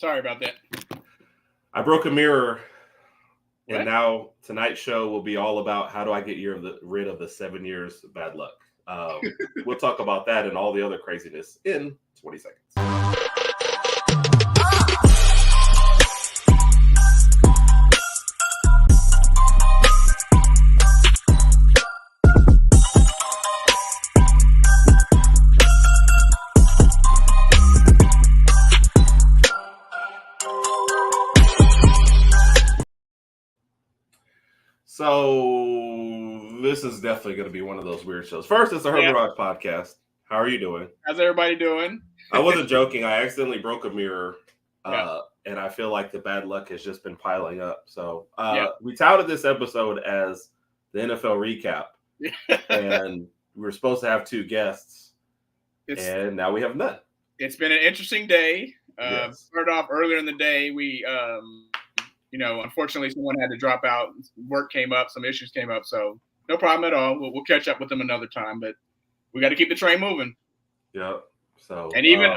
Sorry about that. I broke a mirror, What? and now tonight's show will be all about how do I get rid of the 7 years of bad luck. We'll talk about that and all the other craziness in 20 seconds. So this is definitely going to be one of those weird shows. First, it's the Herb Garage podcast. How are you doing? How's everybody doing? I wasn't joking. I accidentally broke a mirror, and I feel like the bad luck has just been piling up. So we touted this episode as the NFL recap, and we were supposed to have 2 guests, and now we have none. It's been an interesting day. Started off earlier in the day. We unfortunately, someone had to drop out. Work came up, some issues came up, so no problem at all. We'll catch up with them another time, but we got to keep the train moving. Yep. So, and even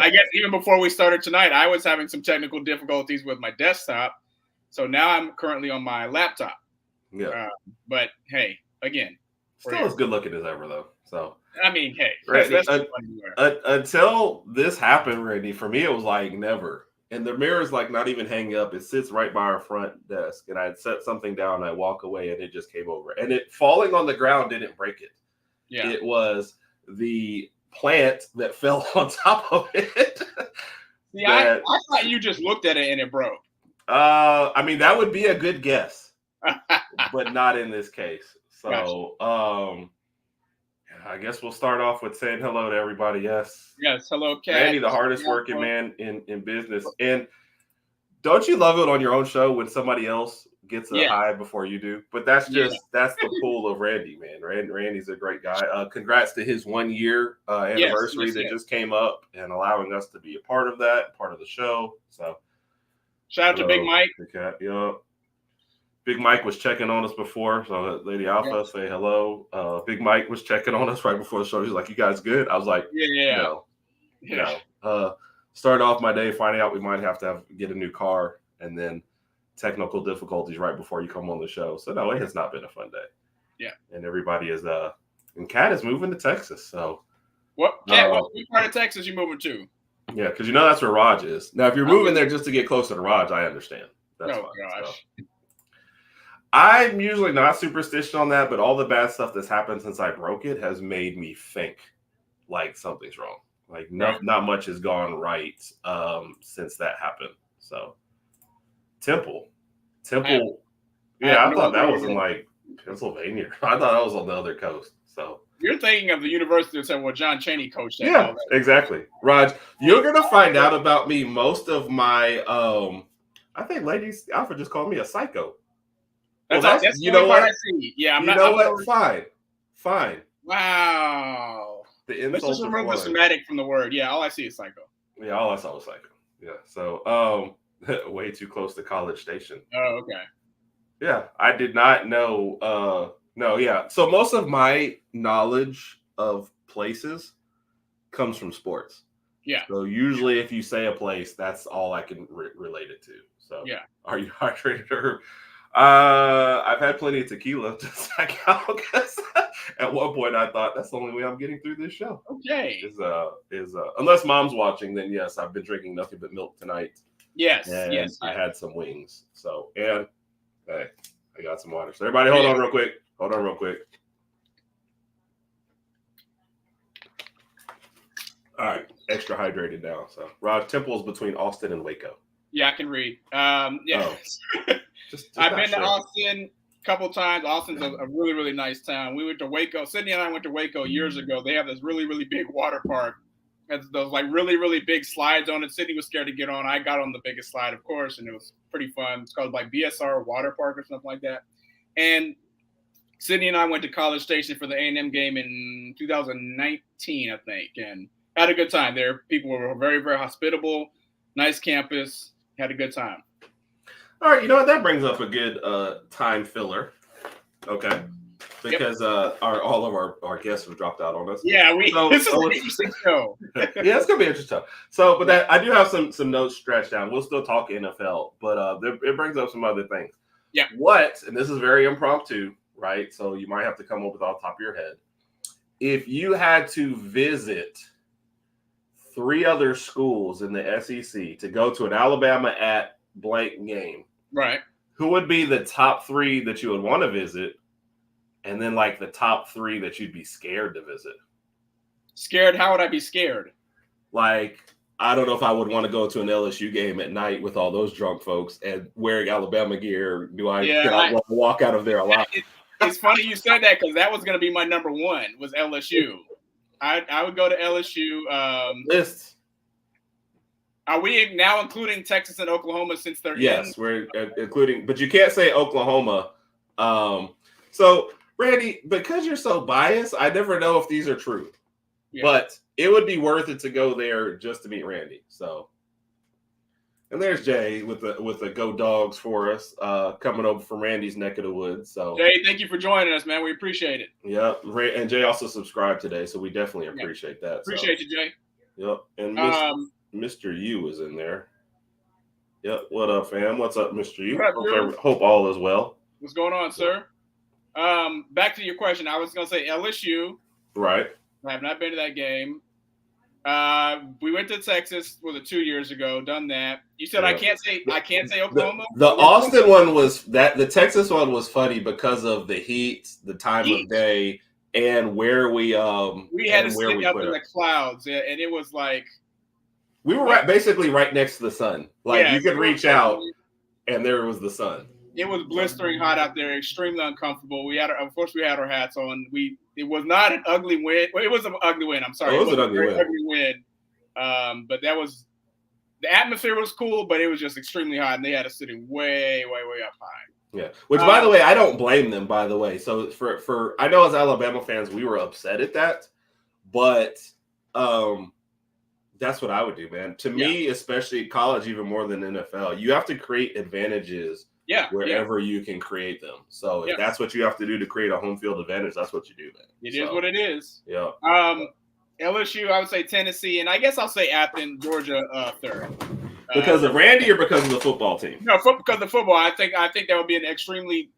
before we started tonight, I was having some technical difficulties with my desktop, so now I'm currently on my laptop. Yeah. But hey, again, still as good looking as ever, though. So I mean, hey, Randy, until this happened, Randy, for me it was like never. And the mirror's like not even hanging up. It sits right by our front desk. And I had set something down and I walk away and it just came over. And it falling on the ground didn't break it. Yeah. It was the plant that fell on top of it. See, I thought you just looked at it and it broke. I mean, that would be a good guess. But not in this case. So I guess we'll start off with saying hello to everybody. Yes, hello, Kat. Randy, the hardest working man in business. And don't you love it on your own show when somebody else gets a high before you do? But that's just that's the pool of Randy, man. Randy's a great guy. Congrats to his 1 year anniversary that just came up and allowing us to be a part of that, part of the show. So shout out to Big Mike. Big Mike was checking on us before, so Lady Alpha, say hello. Big Mike was checking on us right before the show. He's like, "You guys good?" I was like, Started off my day finding out we might have to get a new car, and then technical difficulties right before you come on the show. So no, it has not been a fun day. Yeah, and everybody is and Kat is moving to Texas. So what? Kat, what part of Texas you moving to? Yeah, because that's where Raj is. Now, if you're moving there just to get closer to Raj, I understand. That's fine. Gosh. So. I'm usually not superstitious on that, but all the bad stuff that's happened since I broke it has made me think like something's wrong. Like not much has gone right since that happened. So Temple. I thought that was in like Pennsylvania. I thought that was on the other coast. So you're thinking of the university that said, well, John Chaney coached that. Yeah, exactly. Raj, you're gonna find out about me. Most of my I think Ladies Alpha just called me a psycho. That's you know what? I see. Yeah, I'm not. What? Fine. Wow. Let's just remove the somatic from the word. Yeah, all I see is psycho. Yeah, all I saw was psycho. Yeah. So, way too close to College Station. Oh, okay. Yeah, I did not know. No, yeah. So most of my knowledge of places comes from sports. Yeah. So usually, if you say a place, that's all I can relate it to. So, yeah. Are you hydrated or? I've had plenty of tequila to psych out because at one point I thought that's the only way I'm getting through this show. Okay. Is unless Mom's watching, then yes, I've been drinking nothing but milk tonight. Yes. And I had some wings. So and hey, I got some water. So everybody, hold on real quick. All right, extra hydrated now. So Raj, Temple's between Austin and Waco. Yeah, I can read. Yeah. Oh. I've been to Austin a couple times. Austin's a really, really nice town. We went to Waco. Sydney and I went to Waco years ago. They have this really, really big water park. Has those like really, really big slides on it. Sydney was scared to get on. I got on the biggest slide, of course, and it was pretty fun. It's called like BSR Water Park or something like that. And Sydney and I went to College Station for the A&M game in 2019, I think, and had a good time there. People were very, very hospitable. Nice campus. Had a good time. All right, you know what? That brings up a good time filler. Okay. because all of our guests have dropped out on us. Yeah, this is an interesting show. Yeah, it's gonna be interesting. So, but that I do have some notes stretched down. We'll still talk NFL, but it brings up some other things. Yeah. And this is very impromptu, right? So you might have to come up with off the top of your head. If you had to visit 3 other schools in the SEC to go to an Alabama at blank game, right? Who would be the top 3 that you would want to visit? And then like the top 3 that you'd be scared to visit. Scared? How would I be scared? Like, I don't know if I would want to go to an LSU game at night with all those drunk folks and wearing Alabama gear. Can I want to walk out of there alive? It's funny you said that because that was going to be my number 1 was LSU. I would go to LSU. List. Are we now including Texas and Oklahoma since they're Yes, we're including, but you can't say Oklahoma. So, Randy, because you're so biased, I never know if these are true. Yeah. But it would be worth it to go there just to meet Randy. So, and there's Jay with the Go Dogs for us, coming over from Randy's neck of the woods. So, Jay, thank you for joining us, man. We appreciate it. Yeah, and Jay also subscribed today, so we definitely appreciate that. Appreciate you, Jay. Yep, and Mr. U is in there. Yep, what up, fam? What's up, Mr. U? Hope all is well. What's going on, sir? Back to your question. I was going to say LSU. Right. I have not been to that game. We went to Texas 2 years ago. Done that. You said I can't say Oklahoma. The Austin one the Texas one was funny because of the heat, the time of day, and where we had to sit up in the clouds, and it was like we were basically right next to the sun. Like you could reach out, and there was the sun. It was blistering hot out there, extremely uncomfortable. Of course, we had our hats on. It was not an ugly wind. Well, it was an ugly wind. I'm sorry. It was an ugly wind. But the atmosphere was cool, but it was just extremely hot, and they had us sitting way, way, way up high. Yeah. Which, by the way, I don't blame them. By the way, so for I know as Alabama fans, we were upset at that, but that's what I would do, man. To me, especially college, even more than NFL, you have to create advantages. Wherever you can create them. So if that's what you have to do to create a home field advantage, that's what you do, man. It is what it is. Yeah. LSU, I would say Tennessee, and I guess I'll say Athens, Georgia, third. Because of Randy or because of the football team? No, because of football. I think that would be an extremely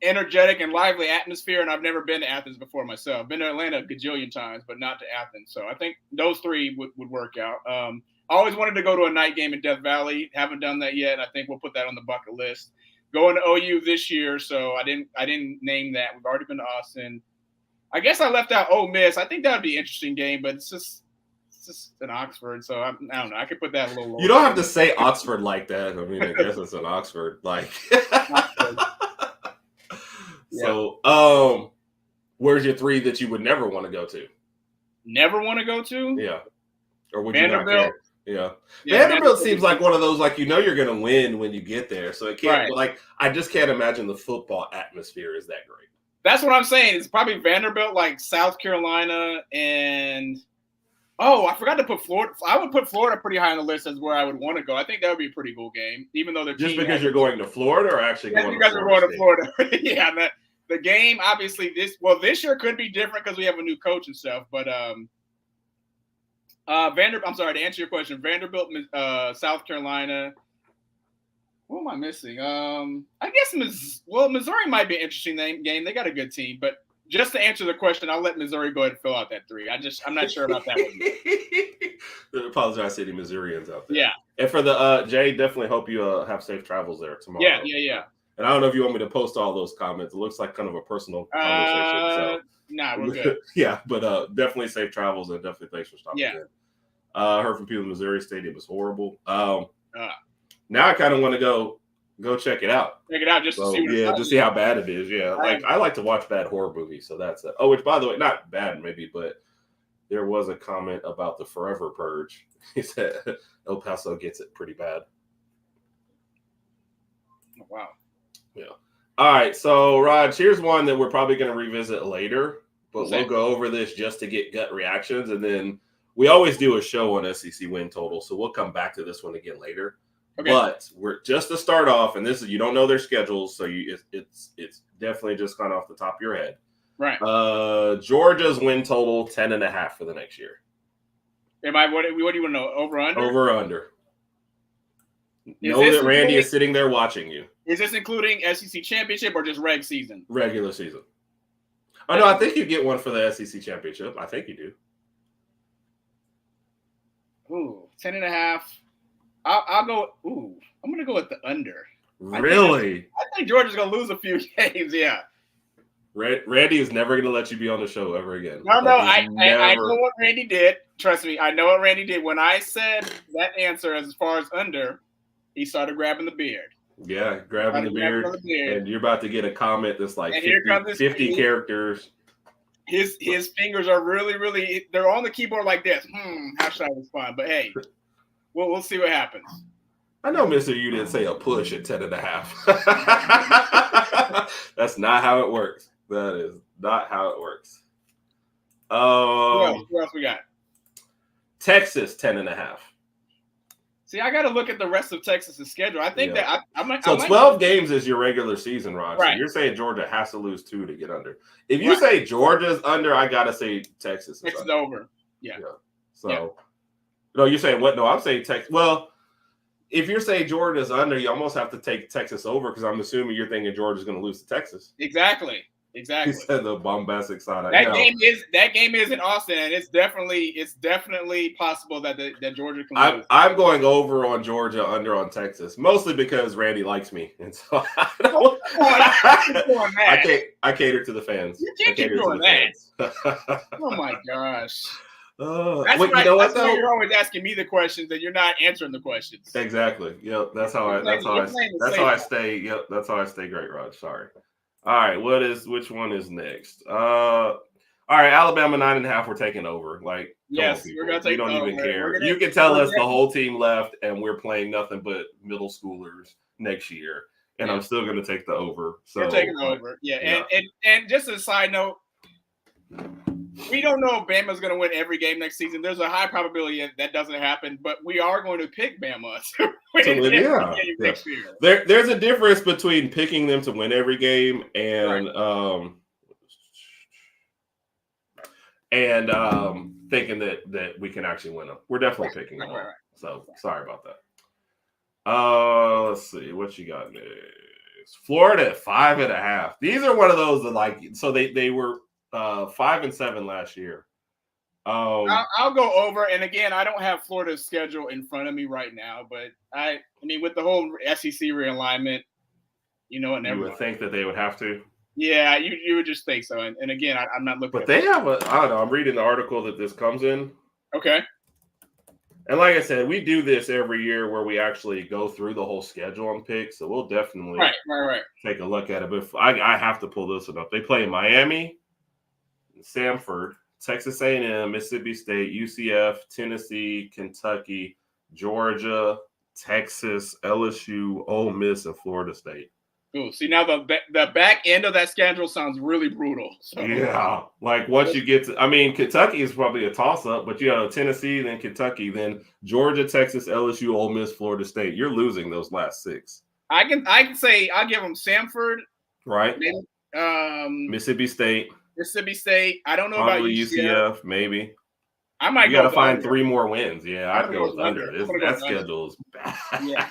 energetic and lively atmosphere, and I've never been to Athens before myself. I've been to Atlanta a gajillion times, but not to Athens. So I think those 3 would work out. I always wanted to go to a night game in Death Valley. Haven't done that yet. I think we'll put that on the bucket list. Going to OU this year, so I didn't name that. We've already been to Austin. I guess I left out Ole Miss. I think that would be an interesting game, but it's just in Oxford, so I don't know. I could put that a little lower. You don't have to say Oxford like that. I mean, I guess it's in Oxford. Like, So, where's your 3 that you would never want to go to? Never want to go to? Yeah. Or would Vanderbilt? You not care? Yeah. Vanderbilt seems like one of those, like, you're going to win when you get there. So it can't, like, I just can't imagine the football atmosphere is that great. That's what I'm saying. It's probably Vanderbilt, like South Carolina, and I forgot to put Florida. I would put Florida pretty high on the list as where I would want to go. I think that would be a pretty cool game, even though just because you're going to Florida or actually going to Florida? Because we're going to Florida. Yeah, the game, obviously, this year could be different because we have a new coach and stuff, but I'm sorry, to answer your question, Vanderbilt, South Carolina. What am I missing? I guess Missouri might be an interesting game. They got a good team, but just to answer the question, I'll let Missouri go ahead and fill out that 3. I'm not sure about that one. I apologize to any Missourians out there. Yeah. And for the Jay, definitely hope you have safe travels there tomorrow. Yeah. And I don't know if you want me to post all those comments. It looks like kind of a personal conversation. So. Nah, we're good. Yeah, but definitely safe travels and definitely thanks for stopping in. I heard from people in Missouri Stadium is horrible. Now I kind of want to go check it out. Check it out just to see. Just see how bad it is. Yeah, like I like to watch bad horror movies, so that's it. Oh, which by the way, not bad maybe, but there was a comment about the Forever Purge. He said El Paso gets it pretty bad. Oh, wow. Yeah. All right, so Raj, here's one that we're probably going to revisit later, but we'll go over this just to get gut reactions, and then we always do a show on SEC win total, so we'll come back to this one again later. Okay. But we're just to start off, and this is you don't know their schedules, so it's definitely just kind of off the top of your head. Right. Georgia's win total 10.5 for the next year. What do you want to know? Over under? Over under. Know that Randy is sitting there watching you. Is this including SEC championship or just reg season? Regular season. Oh, no, I think you get one for the SEC championship. I think you do. Ooh, 10.5. I'll go. Ooh, I'm going to go with the under. Really? I think Georgia's going to lose a few games, yeah. Randy is never going to let you be on the show ever again. No, I know what Randy did. Trust me, I know what Randy did. When I said that answer as far as under, he started grabbing the beard. Yeah, grabbing the beard. And you're about to get a comment that's like 50 characters. His fingers are really, they're on the keyboard like this. How should I respond? But hey, we'll see what happens. I know, Mr. You didn't say a push at 10.5. That's not how it works. That is not how it works. Who else we got? Texas 10.5. See, I got to look at the rest of Texas's schedule. I think that I'm like. So 12 games is your regular season, Rod. Right. So you're saying Georgia has to lose 2 to get under. If you say Georgia's under, I gotta say Texas is over. Yeah. So, no, you're saying what? No, I'm saying Texas. Well, if you're saying Georgia's under, you almost have to take Texas over because I'm assuming you're thinking Georgia's going to lose to Texas. Exactly. He said the bombastic side. That game is in Austin, and it's definitely possible that Georgia can lose. I'm going over on Georgia, under on Texas, mostly because Randy likes me, and so I cater to the fans. You can't keep doing that. Oh my gosh. That's you know what though? You're always asking me the questions, and you're not answering the questions. Exactly. Yep. That's how I stay. Yep. That's how I stay great, Rod. Sorry. All right. Which one is next? All right. Alabama 9.5. We're taking over. Like, yes, we're gonna take. We don't even care. You can tell us the whole team left, and we're playing nothing but middle schoolers next year, and I'm still gonna take the over. So we're taking over. Yeah. And just as a side note. We don't know if Bama's going to win every game next season. There's a high probability that doesn't happen, but we are going to pick Bama to win every game next year. There's a difference between picking them to win every game and thinking that we can actually win them. We're definitely picking them. Right. So sorry about that. Let's see what you got next. Florida at 5.5. These are one of those that so they were 5-7 last year. I'll go over, and again, I don't have Florida's schedule in front of me right now, but I mean, with the whole SEC realignment, you would think that they would have to. Yeah, you would just think so, and again, I'm not looking. But they have I don't know. I'm reading the article that this comes in. Okay. And like I said, we do this every year where we actually go through the whole schedule and pick. So we'll definitely take a look at it. But I have to pull this one up. They play Miami, Samford, Texas A&M, Mississippi State, UCF, Tennessee, Kentucky, Georgia, Texas, LSU, Ole Miss, and Florida State. Ooh, see, now the back end of that schedule sounds really brutal. So. Yeah, like once you get to, Kentucky is probably a toss-up, but you have Tennessee, then Kentucky, then Georgia, Texas, LSU, Ole Miss, Florida State. You're losing those last 6. I can say I'll give them Samford, right? Maybe, Mississippi State. I don't know about UCF. Maybe. I might. You got to find 3 more wins. Yeah, I'd go with under. That schedule is bad. Yeah.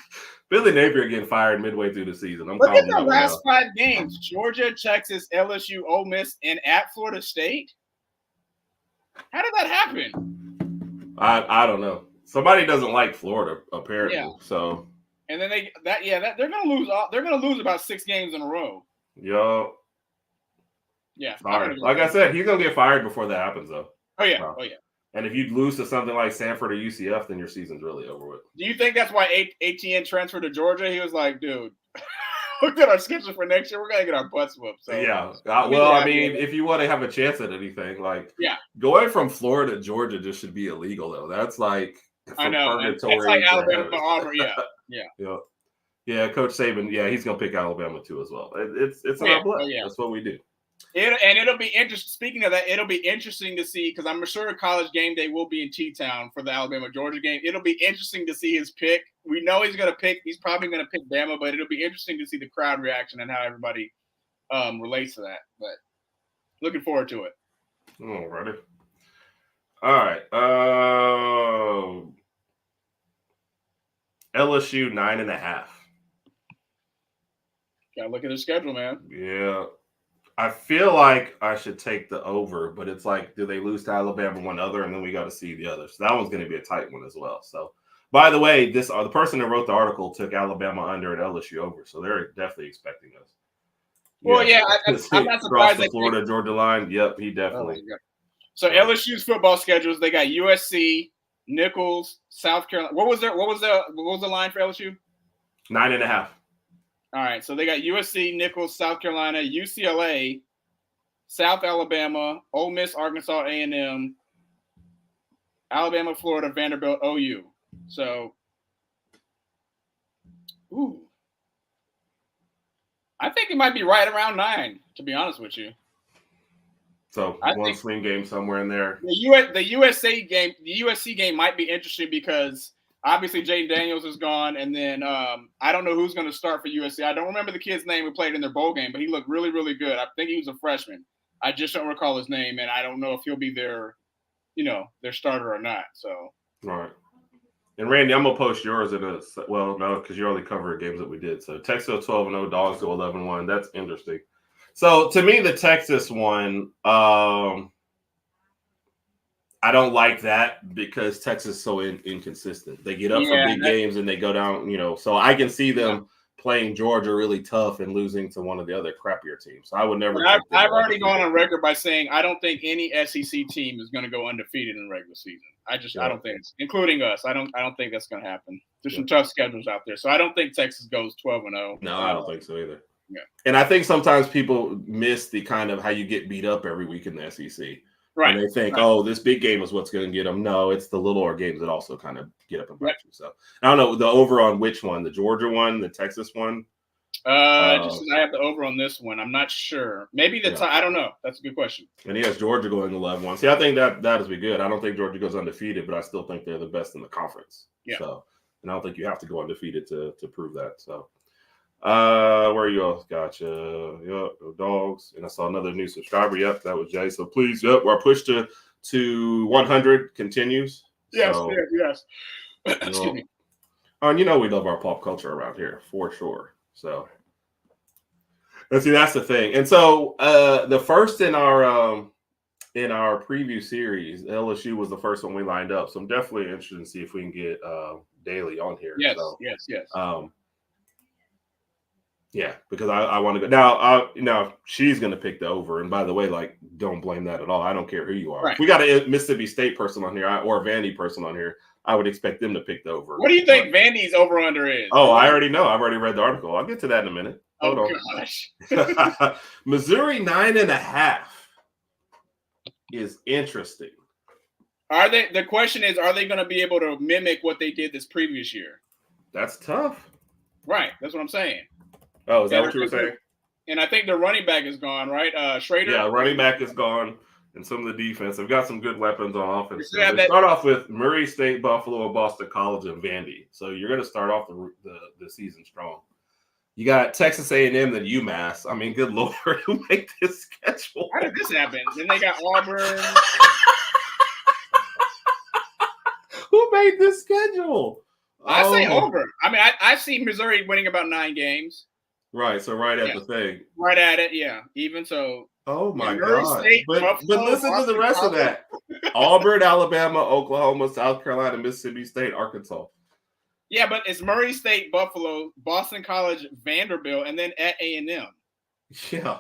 Billy Napier getting fired midway through the season. Look at the last 5 games: Georgia, Texas, LSU, Ole Miss, and at Florida State. How did that happen? I don't know. Somebody doesn't like Florida apparently. Yeah. So. And then they're gonna lose. They're gonna lose about 6 games in a row. Yo. Yeah. Sorry. Like I said, he's gonna get fired before that happens, though. Oh yeah. And if you lose to something like Samford or UCF, then your season's really over with. Do you think that's why ATN transferred to Georgia? He was like, dude, look at our schedule for next year. We're going to get our butts whooped. So, yeah. If you want to have a chance at anything, going from Florida to Georgia just should be illegal, though. That's like I know. It's like Alabama to Auburn. Yeah. Yeah, Coach Saban, he's going to pick Alabama, too, as well. It's in our blood. That's what we do. It'll be interesting. Speaking of that, it'll be interesting to see because I'm sure College Game Day will be in T-Town for the Alabama-Georgia game. It'll be interesting to see his pick we know he's probably going to pick Bama, but it'll be interesting to see the crowd reaction and how everybody relates to that. But looking forward to it. Alrighty. All right. LSU 9.5. Gotta look at the schedule, man. Yeah. I feel like I should take the over, but it's like, do they lose to Alabama one other, and then we got to see the other. So that one's going to be a tight one as well. So, by the way, the person who wrote the article took Alabama under and LSU over, so they're definitely expecting us. Well, yeah, I'm not surprised. The Florida Georgia line. Yep, he definitely. Oh, so LSU's football schedules: they got USC, Nicholls, South Carolina. What was the line for LSU? 9.5. All right, so they got USC, Nicholls, South Carolina, UCLA, South Alabama, Ole Miss, Arkansas A&M, Alabama, Florida, Vanderbilt, OU. So, I think it might be right around 9, to be honest with you. So one swing game somewhere in there. The USC game might be interesting because obviously Jaden Daniels is gone, and then I don't know who's going to start for USC. I don't remember the kid's name who played in their bowl game, but he looked really, really good. I think he was a freshman. I just don't recall his name, and I don't know if he'll be their starter or not. So, all right. And Randy, I'm gonna post yours in a no, because you only covered games that we did. So Texas 12-0, Dogs go 11-1. That's interesting. So to me, the Texas one, I don't like that because Texas is so inconsistent. They get up for big games and they go down, So I can see them playing Georgia really tough and losing to one of the other crappier teams. So I would never. I've already gone on record by saying I don't think any SEC team is going to go undefeated in the regular season. I don't think, including us. I don't think that's going to happen. There's some tough schedules out there, so I don't think Texas goes 12-0. No, I don't think so either. Yeah, and I think sometimes people miss the kind of how you get beat up every week in the SEC. Right. And they think, oh, this big game is what's going to get them. No, it's the littler games that also kind of get up and bite you. So I don't know the over on which one, the Georgia one, the Texas one. I have the over on this one. I'm not sure. Maybe I don't know. That's a good question. And he has Georgia going 11-1. See, I think that would be good. I don't think Georgia goes undefeated, but I still think they're the best in the conference. Yeah. So, and I don't think you have to go undefeated to prove that. So, where are you all? Gotcha. Yep, Dogs. And I saw another new subscriber. Yep, that was Jay. So please, our push to 100 continues. Yes, so, yes. Excuse me. And we love our pop culture around here for sure. So, let's see, that's the thing. And so, the first in our preview series, LSU was the first one we lined up. So I'm definitely interested to see if we can get Daly on here. Yes, so, yes. Yeah, because I want to go now. She's going to pick the over, and by the way, don't blame that at all. I don't care who you are. Right. If we got a Mississippi State person on here or a Vandy person on here, I would expect them to pick the over. What do you think Vandy's over under is? Oh, I already know. I've already read the article. I'll get to that in a minute. Hold on. Gosh. Missouri 9.5 is interesting. Are they? The question is, are they going to be able to mimic what they did this previous year? That's tough. Right. That's what I'm saying. Oh, is that what you were saying? And I think the running back is gone, right? Schrader? Yeah, running back is gone. And some of the defense. They've got some good weapons on offense. They start off with Murray State, Buffalo, Boston College, and Vandy. So you're going to start off the season strong. You got Texas A&M, then UMass. I mean, good Lord, who made this schedule? How did this happen? Then they got Auburn. Who made this schedule? I say over. I mean, I see Missouri winning about 9 games. Right, so right at the thing. Right at it, yeah. Even so. Oh, my God. But listen to the rest of that. Auburn, Alabama, Oklahoma, South Carolina, Mississippi State, Arkansas. Yeah, but it's Murray State, Buffalo, Boston College, Vanderbilt, and then at A&M. Yeah.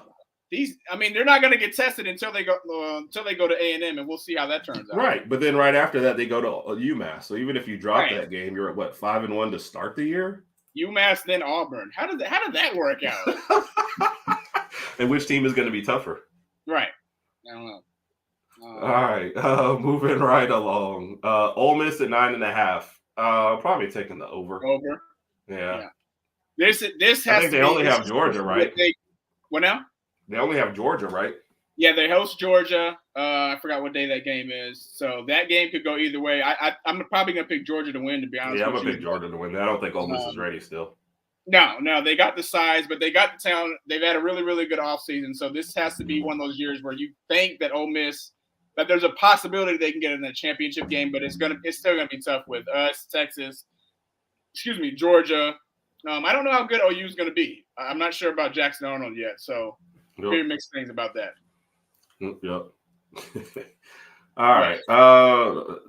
They're not going to get tested until they go to A&M, and we'll see how that turns out. Right, but then right after that, they go to UMass. So even if you drop that game, you're at 5-1 to start the year? UMass, then Auburn. How did that work out? And which team is going to be tougher? Right. I don't know. All right. Moving right along. Ole Miss at 9.5. Probably taking the over. Over. Yeah. This has. I think they only have Georgia, right? What now? They only have Georgia, right? Yeah, they host Georgia. I forgot what day that game is. So that game could go either way. I'm probably going to pick Georgia to win, to be honest with you. Yeah, I'm going to pick Georgia to win. I don't think Ole Miss is ready still. No, they got the size, but they got the talent. They've had a really, really good offseason. So this has to be one of those years where you think that Ole Miss, that there's a possibility they can get in the championship game, but it's still gonna be tough with us, Texas, Georgia. I don't know how good OU is gonna be. I'm not sure about Jackson Arnold yet, so very mixed things about that. Yep. All right.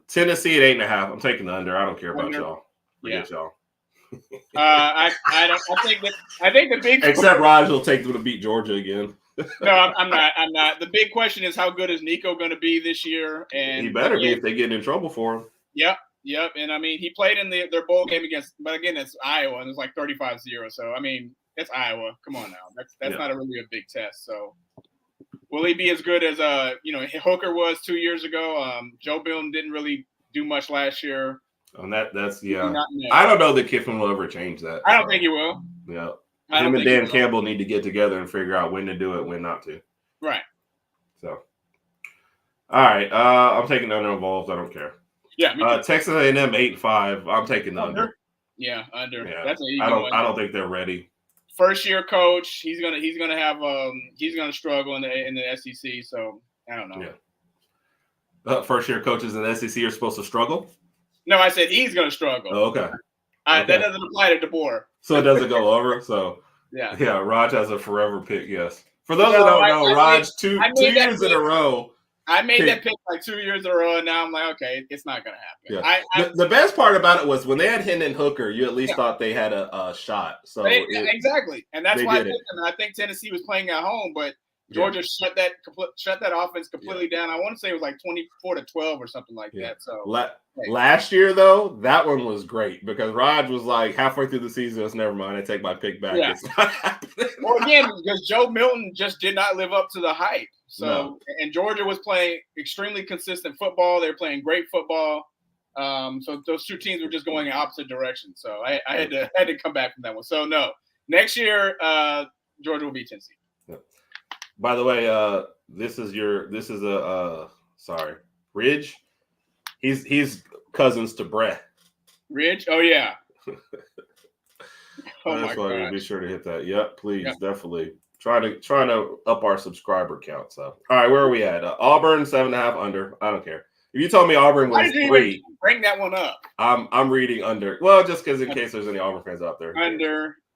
Tennessee at 8.5. I'm taking the under. I don't care about y'all. Forget y'all. I think the big except Raj will take them to beat Georgia again. No, I'm not. The big question is how good is Nico going to be this year? And he better be if they get in trouble for him. Yep. And I mean, he played in their bowl game but again, it's Iowa and it's like 35-0. So I mean, it's Iowa. Come on now, that's not really a big test. So will he be as good as Hooker was 2 years ago? Joe Milton didn't really do much last year. And that's I don't know that Kiffin will ever change that. I don't think he will. Yeah. Him and Dan Campbell need to get together and figure out when to do it, when not to. Right. So, all right. I'm taking the under involved. I don't care. Yeah. Texas A&M 8-5. I'm taking the under. Yeah, under. Yeah. That's I don't think they're ready. First year coach. He's gonna struggle in the SEC. So I don't know. Yeah. First year coaches in the SEC are supposed to struggle. No, I said he's going to struggle. Oh, okay. That doesn't apply to DeBoer. So it doesn't go over. So yeah, Raj has a forever pick. Yes. For those who don't know, Raj two years in a row. I made that pick like 2 years in a row, and now I'm like, okay, it's not going to happen. Yeah. The best part about it was when they had Hendon Hooker, you at least thought they had a shot. So exactly, and that's why I think Tennessee was playing at home, but Georgia shut that offense completely down. I want to say it was like 24-12 or something like that. So last year though, that one was great because Raj was like halfway through the season. It's never mind. I take my pick back. Yeah. It's not happening. Well, again, because Joe Milton just did not live up to the hype. So and Georgia was playing extremely consistent football. They were playing great football. So those two teams were just going in opposite directions. So I had to come back from that one. So no, next year Georgia will beat Tennessee. Yeah. By the way, Ridge. He's cousins to Brett. Ridge? Oh yeah. That's why we be sure to hit that. Yep, please, definitely. Trying to up our subscriber count. So all right, where are we at? Auburn 7.5 under. I don't care. If you told me Auburn was 3, bring that one up. I'm reading under. Well, just because in case there's any Auburn fans out there.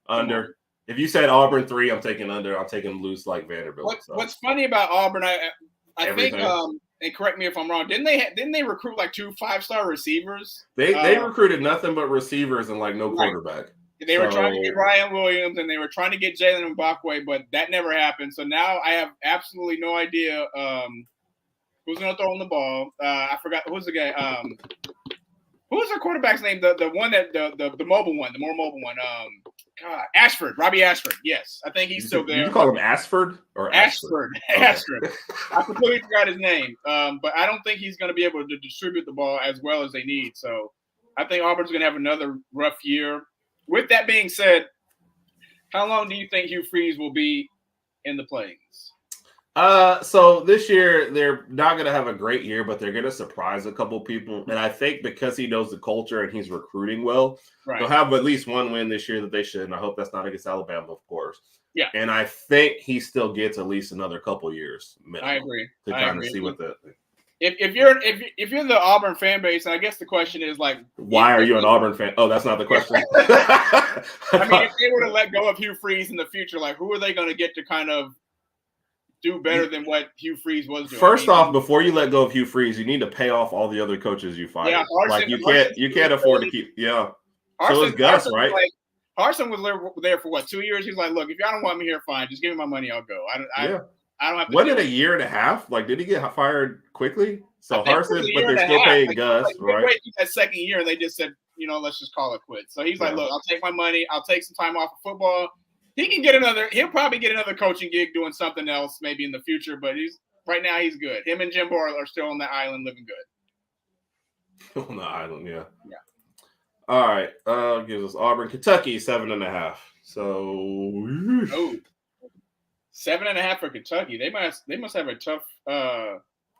Under. If you said Auburn 3, I'm taking under. I'm taking loose like Vanderbilt. What's funny about Auburn? I think, and correct me if I'm wrong. Didn't they recruit like 2 5-star receivers? They recruited nothing but receivers and like no quarterback. They were trying to get Ryan Williams and they were trying to get Jalen Mbakwe, but that never happened. So now I have absolutely no idea who's going to throw in the ball. I forgot who's the guy. Who's their quarterback's name? The one that the mobile one, the more mobile one. Ashford, Robbie Ashford. Yes, I think he's still there. Did you call him Ashford or Ashford? Okay. Ashford. I completely forgot his name. But I don't think he's going to be able to distribute the ball as well as they need. So I think Auburn's going to have another rough year. With that being said, how long do you think Hugh Freeze will be in the Plains? So this year they're not going to have a great year, but they're going to surprise a couple people. And I think because he knows the culture and he's recruiting well, they'll have at least one win this year that they should. And I hope that's not against Alabama, of course. Yeah. And I think he still gets at least another couple years minimum. I agree. To kind of see what the. If you're the Auburn fan base, and I guess the question is like, why are you an Auburn fan? Oh, that's not the question. I mean, if they were to let go of Hugh Freeze in the future, like who are they going to get to kind of do better than what Hugh Freeze was doing? First off, before you let go of Hugh Freeze, you need to pay off all the other coaches you fired. Yeah, you can't afford to keep. Yeah. So it's Gus, right? Harsin was there for what, 2 years? He's like, look, if y'all don't want me here, fine. Just give me my money. I'll go. I don't have to. Wasn't it a year and a half? Like, did he get fired quickly? So Harsin, but they're still paying Gus, right? Wait that second year, and they just said, let's just call it quits. So he's like, look, I'll take my money. I'll take some time off of football. He'll probably get another coaching gig doing something else maybe in the future, but right now he's good. Him and Jim Boyle are still on the island living good. On the island, yeah. All right. Gives us Auburn, Kentucky, 7.5. So 7.5 for Kentucky. They must have a tough.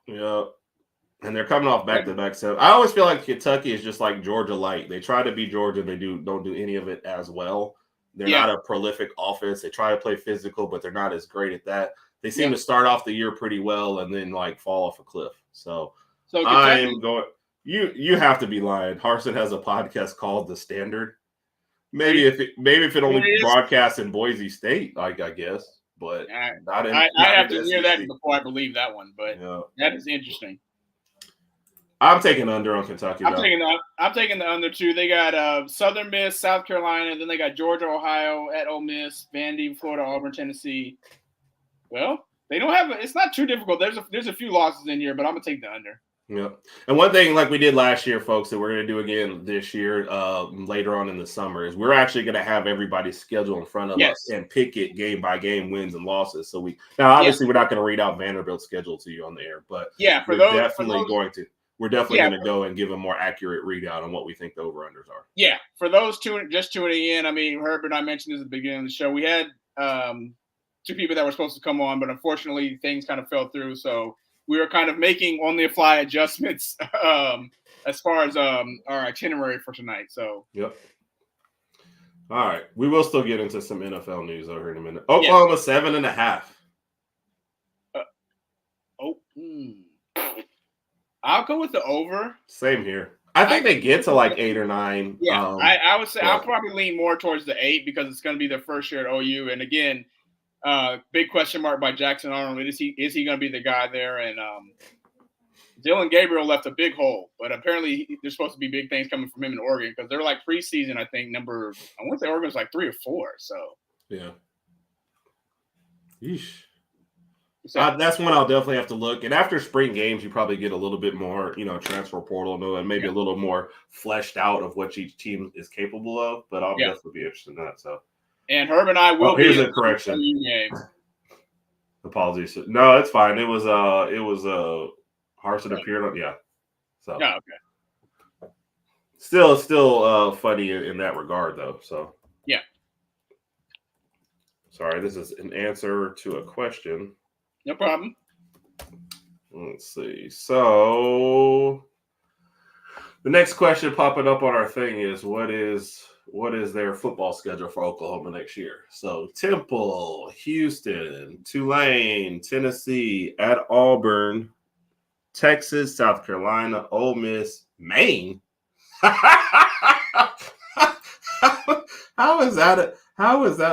Yeah. And they're coming off back-to-back 7. I always feel like Kentucky is just like Georgia light. They try to be Georgia, they don't do any of it as well. They're not a prolific offense. They try to play physical, but they're not as great at that. They seem to start off the year pretty well and then like fall off a cliff. So I am going. You have to be lying. Harsin has a podcast called The Standard. Maybe if it only broadcasts in Boise State, I guess. But I have to hear that before I believe that one. But that is interesting. I'm taking under on Kentucky. I'm taking the under too. They got Southern Miss, South Carolina, then they got Georgia, Ohio, at Ole Miss, Vandy, Florida, Auburn, Tennessee. Well, they don't have. It's not too difficult. There's a few losses in here, but I'm gonna take the under. Yeah, and one thing like we did last year, folks, that we're gonna do again this year, later on in the summer, is we're actually gonna have everybody's schedule in front of us and pick it game by game, wins and losses. So obviously we're not gonna read out Vanderbilt's schedule to you on the air, but we're definitely going to go and give a more accurate readout on what we think the over-unders are. Yeah, for those tuning in, I mean, Herbert and I mentioned this at the beginning of the show. We had 2 people that were supposed to come on, but unfortunately things kind of fell through. So we were kind of making on-the-fly adjustments as far as our itinerary for tonight. So Yep. All right. We will still get into some NFL news over here in a minute. Oklahoma 7.5. I'll go with the over. Same here. I think they get to like 8 or 9. Yeah, I would say I'll probably lean more towards the 8 because it's going to be their first year at OU. And again, big question mark by Jackson Arnold. Is he going to be the guy there? And Dylan Gabriel left a big hole, but apparently there's supposed to be big things coming from him in Oregon because they're like preseason. I think I want to say Oregon's like 3 or 4. So yeah. Yeesh. That's one I'll definitely have to look. And after spring games, you probably get a little bit more, transfer portal and maybe a little more fleshed out of what each team is capable of. But I'll definitely be interested in that. So, and Herb and I will. Here's a correction. Apologies. No, it's fine. It was Harsin appeared on. Yeah. So. Yeah. Okay. Still funny in that regard though. So. Yeah. Sorry, this is an answer to a question. No problem. Let's see. So the next question popping up on our thing is what is their football schedule for Oklahoma next year? So Temple, Houston, Tulane, Tennessee, at Auburn, Texas, South Carolina, Ole Miss, Maine. How is that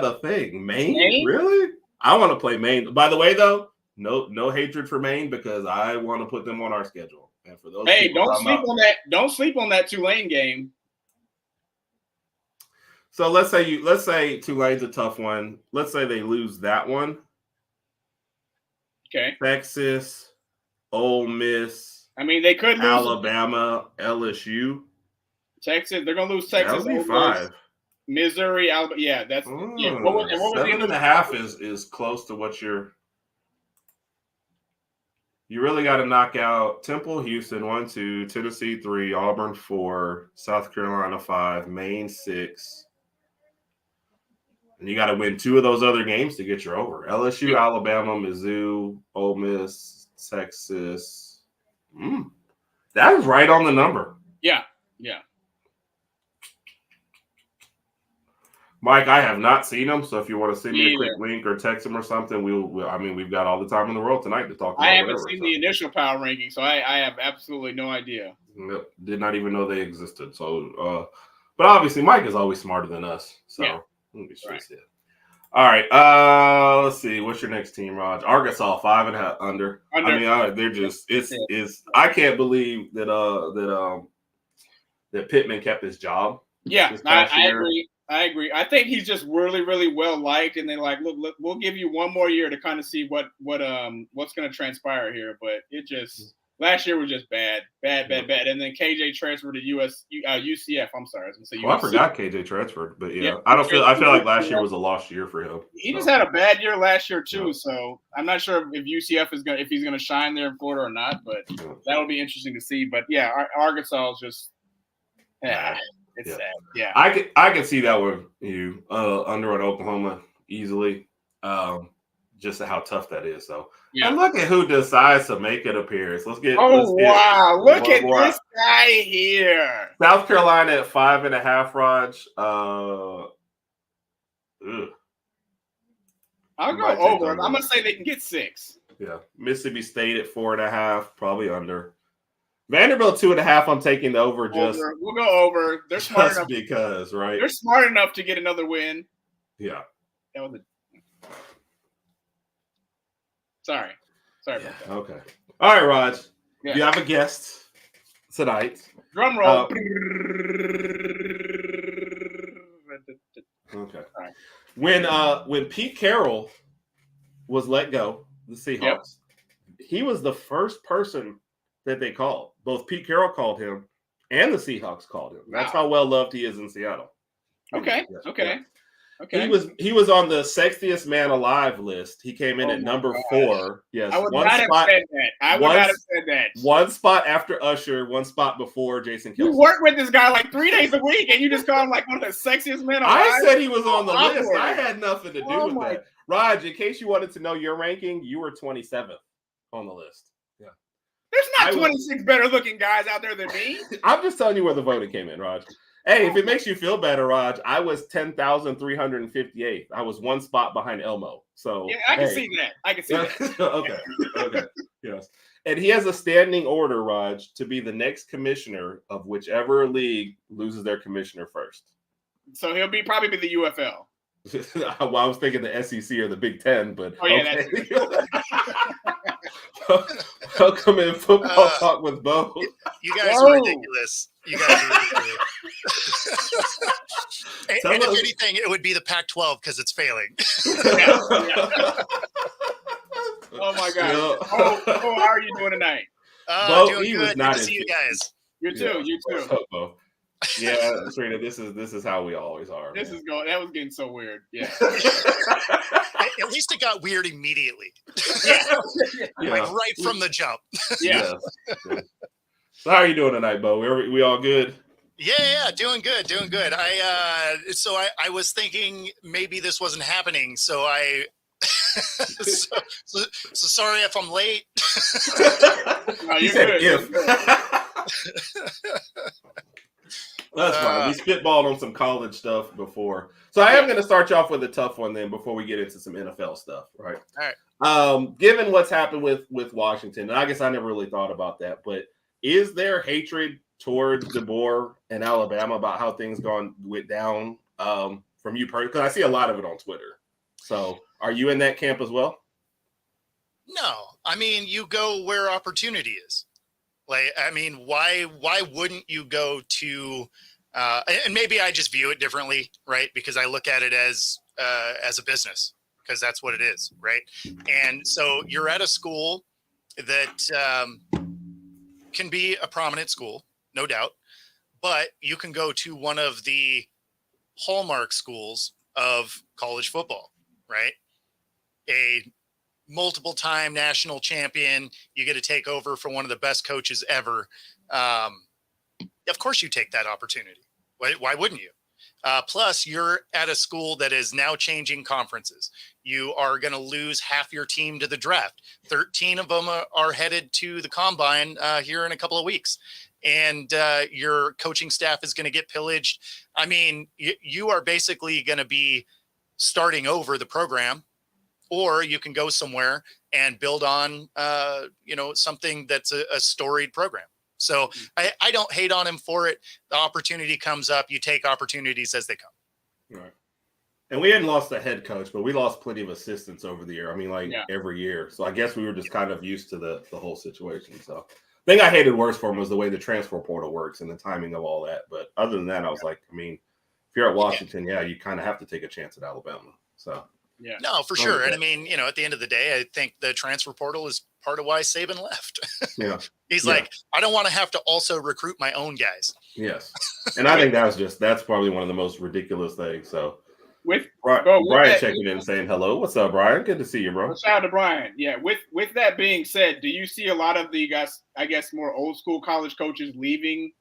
a thing? Maine? Really? I want to play Maine. By the way, though, no hatred for Maine because I want to put them on our schedule. And for those, don't sleep on that Tulane game. So let's say Tulane's a tough one. Let's say they lose that one. Okay. Texas, Ole Miss. I mean, they could lose Alabama, LSU. Texas. They're gonna lose Texas. That would be 5. Missouri, Alabama. Yeah, that's what was 7.5 is close to what you're. You really got to knock out Temple, Houston 1, 2, Tennessee 3, Auburn 4, South Carolina 5, Maine 6, and you got to win 2 of those other games to get your over. LSU, Alabama, Mizzou, Ole Miss, Texas. That is right on the number. Yeah. Mike, I have not seen them, so if you want to send me a quick link or text them or something, we've got all the time in the world tonight to talk about. I haven't seen the initial power ranking, so I have absolutely no idea. Nope, did not even know they existed. So, but obviously, Mike is always smarter than us. So let me see it. All right, let's see. What's your next team, Raj? Arkansas 5.5 under. I mean, they're just it's. I can't believe that Pittman kept his job. Yeah, I agree. I think he's just really, really well liked, and they're like, look, we'll give you one more year to kind of see what's going to transpire here. But it just last year was just bad. And then KJ transferred to UCF. I'm sorry, I was going to say UCF. I forgot KJ transferred, but I feel like last year was a lost year for him. He just had a bad year last year too, so I'm not sure if UCF if he's going to shine there in Florida or not. But that'll be interesting to see. But Arkansas is just. It's sad. Yeah, I can see that with you under on Oklahoma easily. just how tough that is. So, and look at who decides to make an appearance. Let's get. Wow! Look at this guy here. South Carolina at 5.5. Raj. I'll go over. I'm gonna say they can get 6. Yeah, Mississippi State at 4.5, probably under. Vanderbilt 2.5. I'm taking the over. We'll go over. They're smart enough because right. They're smart enough to get another win. Yeah. That was Sorry about that. Okay. All right, Raj. Yeah. You have a guest tonight. Drum roll. Okay. Right. When Pete Carroll was let go, the Seahawks, he was the first person that they called. Both Pete Carroll called him and the Seahawks called him. That's how well loved he is in Seattle. Okay. He was on the sexiest man alive list. He came in at number 4. Yes. I would not have said that. One spot after Usher, one spot before Jason Kelce. You work with this guy like 3 days a week, and you just call him like one of the sexiest men alive? I said he was on the list. I had nothing to do with that. Raj, in case you wanted to know your ranking, you were 27th on the list. Yeah. There's not 26 better looking guys out there than me. I'm just telling you where the voting came in, Raj. Hey, if it makes you feel better, Raj, I was 10,358. I was one spot behind Elmo. So yeah, I can see that. Okay. Yes. And he has a standing order, Raj, to be the next commissioner of whichever league loses their commissioner first. So he'll probably be the UFL. Well, I was thinking the SEC or the Big Ten, but okay. Welcome in Football Talk with Bo. You guys are ridiculous. And if anything, it would be the Pac-12 because it's failing. Oh my God! How are you doing tonight? Doing good. Good to see you guys. You too. What's up, Bo? Yeah, Serena, this is how we always are. That was getting so weird. Yeah. At least it got weird immediately. Yeah. Like right from the jump. Yeah. So how are you doing tonight, Bo? We all good? Yeah, doing good. I was thinking maybe this wasn't happening, so I so sorry if I'm late. No, you're good. That's fine. We spitballed on some college stuff before. So I am going to start you off with a tough one then before we get into some NFL stuff, right? All right. Given what's happened with Washington, and I guess I never really thought about that, but is there hatred towards DeBoer and Alabama about how things went down from you personally? Because I see a lot of it on Twitter. So are you in that camp as well? No. I mean, you go where opportunity is. Like, I mean, why wouldn't you go to and maybe I just view it differently, right? Because I look at it as a business, because that's what it is, right? And so you're at a school that can be a prominent school, no doubt, but you can go to one of the hallmark schools of college football, right? A multiple-time national champion, you get to take over for one of the best coaches ever. Of course you take that opportunity. Why wouldn't you? Plus, you're at a school that is now changing conferences. You are going to lose half your team to the draft. 13 of them are headed to the combine here in a couple of weeks. And your coaching staff is going to get pillaged. I mean, you are basically going to be starting over the program. Or you can go somewhere and build on, something that's a storied program. So I don't hate on him for it. The opportunity comes up. You take opportunities as they come. Right. And we hadn't lost a head coach, but we lost plenty of assistants over the year. I mean, every year. So I guess we were just kind of used to the whole situation. So the thing I hated worse for him was the way the transfer portal works and the timing of all that. But other than that, I was like, I mean, if you're at Washington, you kind of have to take a chance at Alabama. So. Yeah. No, for sure. And I mean, at the end of the day, I think the transfer portal is part of why Saban left. Yeah. He's like, I don't want to have to also recruit my own guys. Yes. And I think that's probably one of the most ridiculous things. So with Brian checking in saying hello. What's up, Brian? Good to see you, bro. Shout out to Brian. Yeah. With that being said, do you see a lot of the guys, I guess, more old school college coaches leaving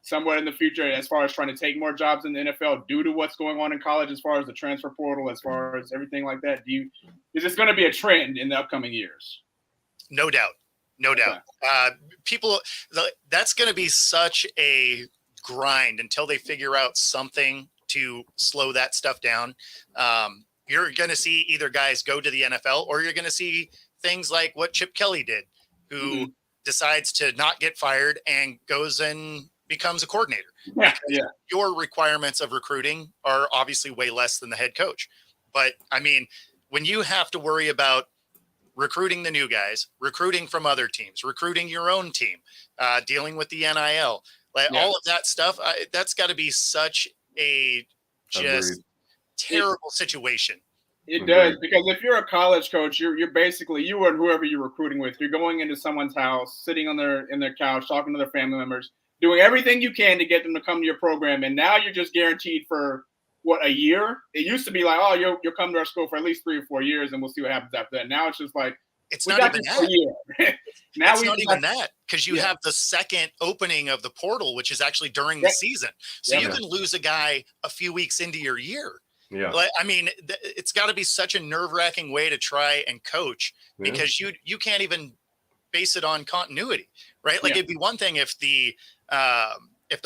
somewhat in the future as far as trying to take more jobs in the NFL due to what's going on in college as far as the transfer portal, as far as everything like that? Is this going to be a trend in the upcoming years? No doubt. No doubt. That's going to be such a grind until they figure out something to slow that stuff down. You're going to see either guys go to the NFL, or you're going to see things like what Chip Kelly did, who decides to not get fired and goes and becomes a coordinator. Yeah. Your requirements of recruiting are obviously way less than the head coach. But I mean, when you have to worry about recruiting the new guys, recruiting from other teams, recruiting your own team, dealing with the NIL, all of that stuff, that's got to be such a just terrible situation. It does, because if you're a college coach, you're basically, you and whoever you're recruiting with, you're going into someone's house, sitting in their couch, talking to their family members, doing everything you can to get them to come to your program, and now you're just guaranteed for a year? It used to be like, oh, you'll come to our school for at least 3 or 4 years, and we'll see what happens after that. Now it's just like, it's not even that. Now it's not even that, because you have the second opening of the portal, which is actually during the season. So you can lose a guy a few weeks into your year. Yeah. I mean, it's got to be such a nerve-wracking way to try and coach, because you can't even base it on continuity, right? Like it'd be one thing if the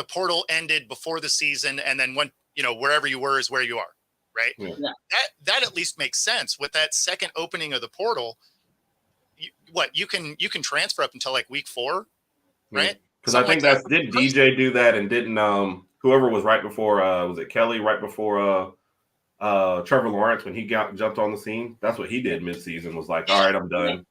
portal ended before the season and then went, wherever you were is where you are, right? Yeah. That at least makes sense. With that second opening of the portal, you can transfer up until like week 4, right? Because I think did DJ do that, and didn't whoever was right before was it Kelly right before Trevor Lawrence, when he jumped on the scene? That's what he did midseason, was like, all right, I'm done.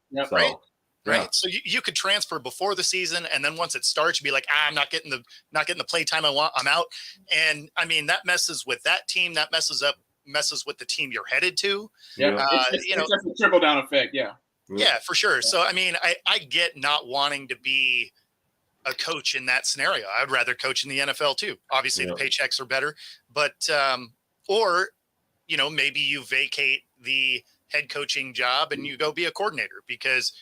Right. So you could transfer before the season, and then once it starts, you'd be like, I'm not getting the play time I want. I'm out. And I mean, that messes with that team. That messes with the team you're headed to. Yeah. It's just a trickle down effect. Yeah. Yeah, for sure. So, I mean, I get not wanting to be a coach in that scenario. I'd rather coach in the NFL too. Obviously the paychecks are better, but, or, maybe you vacate the head coaching job and you go be a coordinator, because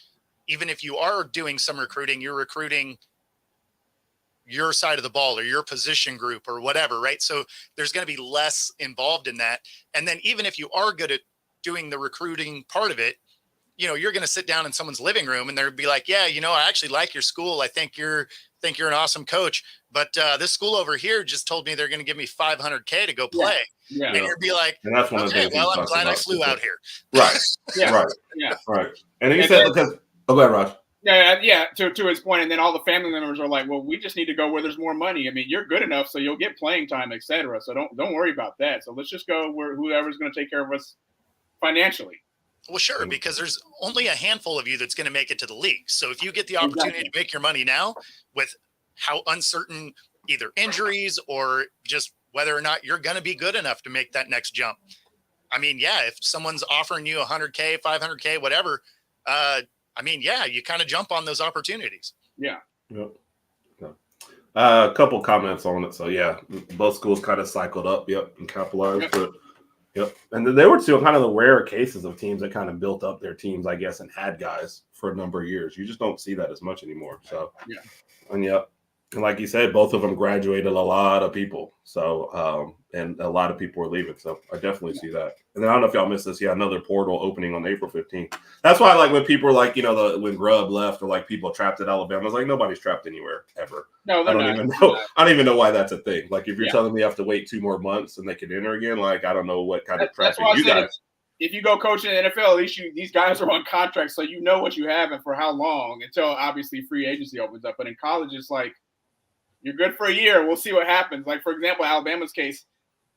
even if you are doing some recruiting, you're recruiting your side of the ball or your position group or whatever, right? So there's going to be less involved in that. And then even if you are good at doing the recruiting part of it, you're going to sit down in someone's living room and they'll be like, yeah, I actually like your school. I think you're an awesome coach, but this school over here just told me they're going to give me $500K to go play. Yeah. And you'd be like, and that's one of the things. Well, I'm glad I flew out here. Right. Right. And he said, because, go ahead, Raj. Yeah. To his point, and then all the family members are like, well, we just need to go where there's more money. I mean, you're good enough, so you'll get playing time, etc. So don't worry about that. So let's just go where whoever's going to take care of us financially. Well, sure, because there's only a handful of you that's going to make it to the league. So if you get the opportunity to make your money now, with how uncertain either injuries or just whether or not you're going to be good enough to make that next jump. I mean, if someone's offering you $100K, $500K, whatever, you kind of jump on those opportunities. Yeah. Yep. A couple comments on it. So both schools kind of cycled up. And capitalized. Yep. And then they were two kind of the rare cases of teams that kind of built up their teams, I guess, and had guys for a number of years. You just don't see that as much anymore. So, and like you said, both of them graduated a lot of people. So, and a lot of people were leaving. So I definitely see that. And then I don't know if y'all missed this. Another portal opening on April 15th. That's why, like, when people are like, when Grubb left, or like people trapped at Alabama, I was like, nobody's trapped anywhere ever. No, I don't even know why that's a thing. Like, if you're telling me you have to wait 2 more months and they can enter again, like, I don't know what kind of traffic you guys. If you go coach in the NFL, at least these guys are on contract, so you know what you have and for how long, until obviously free agency opens up. But in college, it's like, you're good for a year. We'll see what happens. Like, for example, Alabama's case,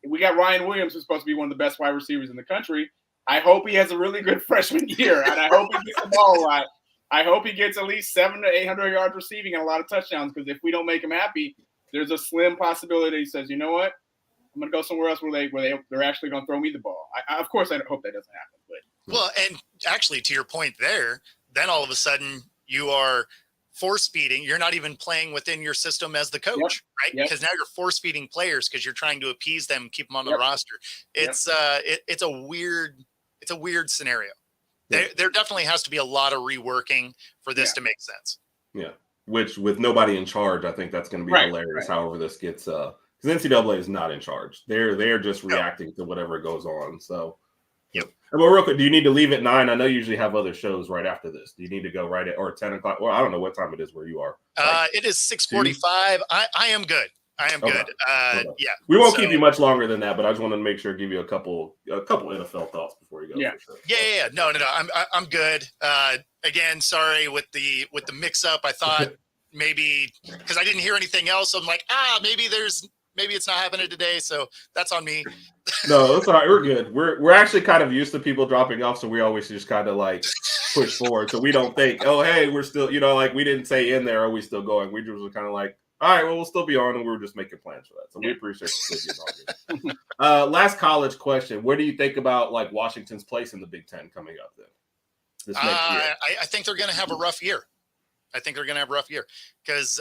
we got Ryan Williams, who's supposed to be one of the best wide receivers in the country. I hope he has a really good freshman year, and I hope he gets the ball right. I hope he gets at least 700 to 800 yards receiving and a lot of touchdowns, because if we don't make him happy, there's a slim possibility he says, you know what, I'm going to go somewhere else where they're actually going to throw me the ball. Of course, I hope that doesn't happen. But well, and actually, to your point there, then all of a sudden you are force feeding. You're not even playing within your system as the coach, right? Because now you're force feeding players because you're trying to appease them, keep them on the roster. It's it's a weird scenario. There definitely has to be a lot of reworking for this to make sense. Yeah. which with nobody in charge, I think that's going to be hilarious. However, this gets because NCAA is not in charge; they're just reacting to whatever goes on. So, yep. Well, real quick, do you need to leave at 9? I know you usually have other shows right after this. Do you need to go right at or 10 o'clock? Well, I don't know what time it is where you are. It is 6:45. I am good. I am good. Yeah. We won't keep you much longer than that, but I just wanted to make sure give you a couple NFL thoughts before you go. Yeah. For sure. Yeah. No. I'm good. Again, sorry with the mix up. I thought maybe because I didn't hear anything else. I'm like, maybe it's not happening today. So that's on me. No, it's all right. We're good. We're actually kind of used to people dropping off, so we always just kind of like push forward. So we don't think, oh, hey, we're still, like we didn't say in there, are we still going? We just were kind of like, all right, well, we'll still be on, and we were just making plans for that. So we appreciate you. Last college question: where do you think about like Washington's place in the Big Ten coming up then? This next year? I think they're going to have a rough year. I think they're going to have a rough year because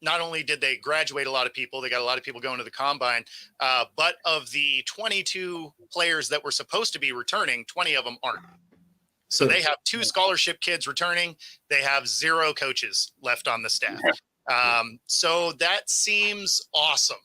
not only did they graduate a lot of people, they got a lot of people going to the combine, but of the 22 players that were supposed to be returning, 20 of them aren't. So they have 2 scholarship kids returning. They have 0 coaches left on the staff. So that seems awesome.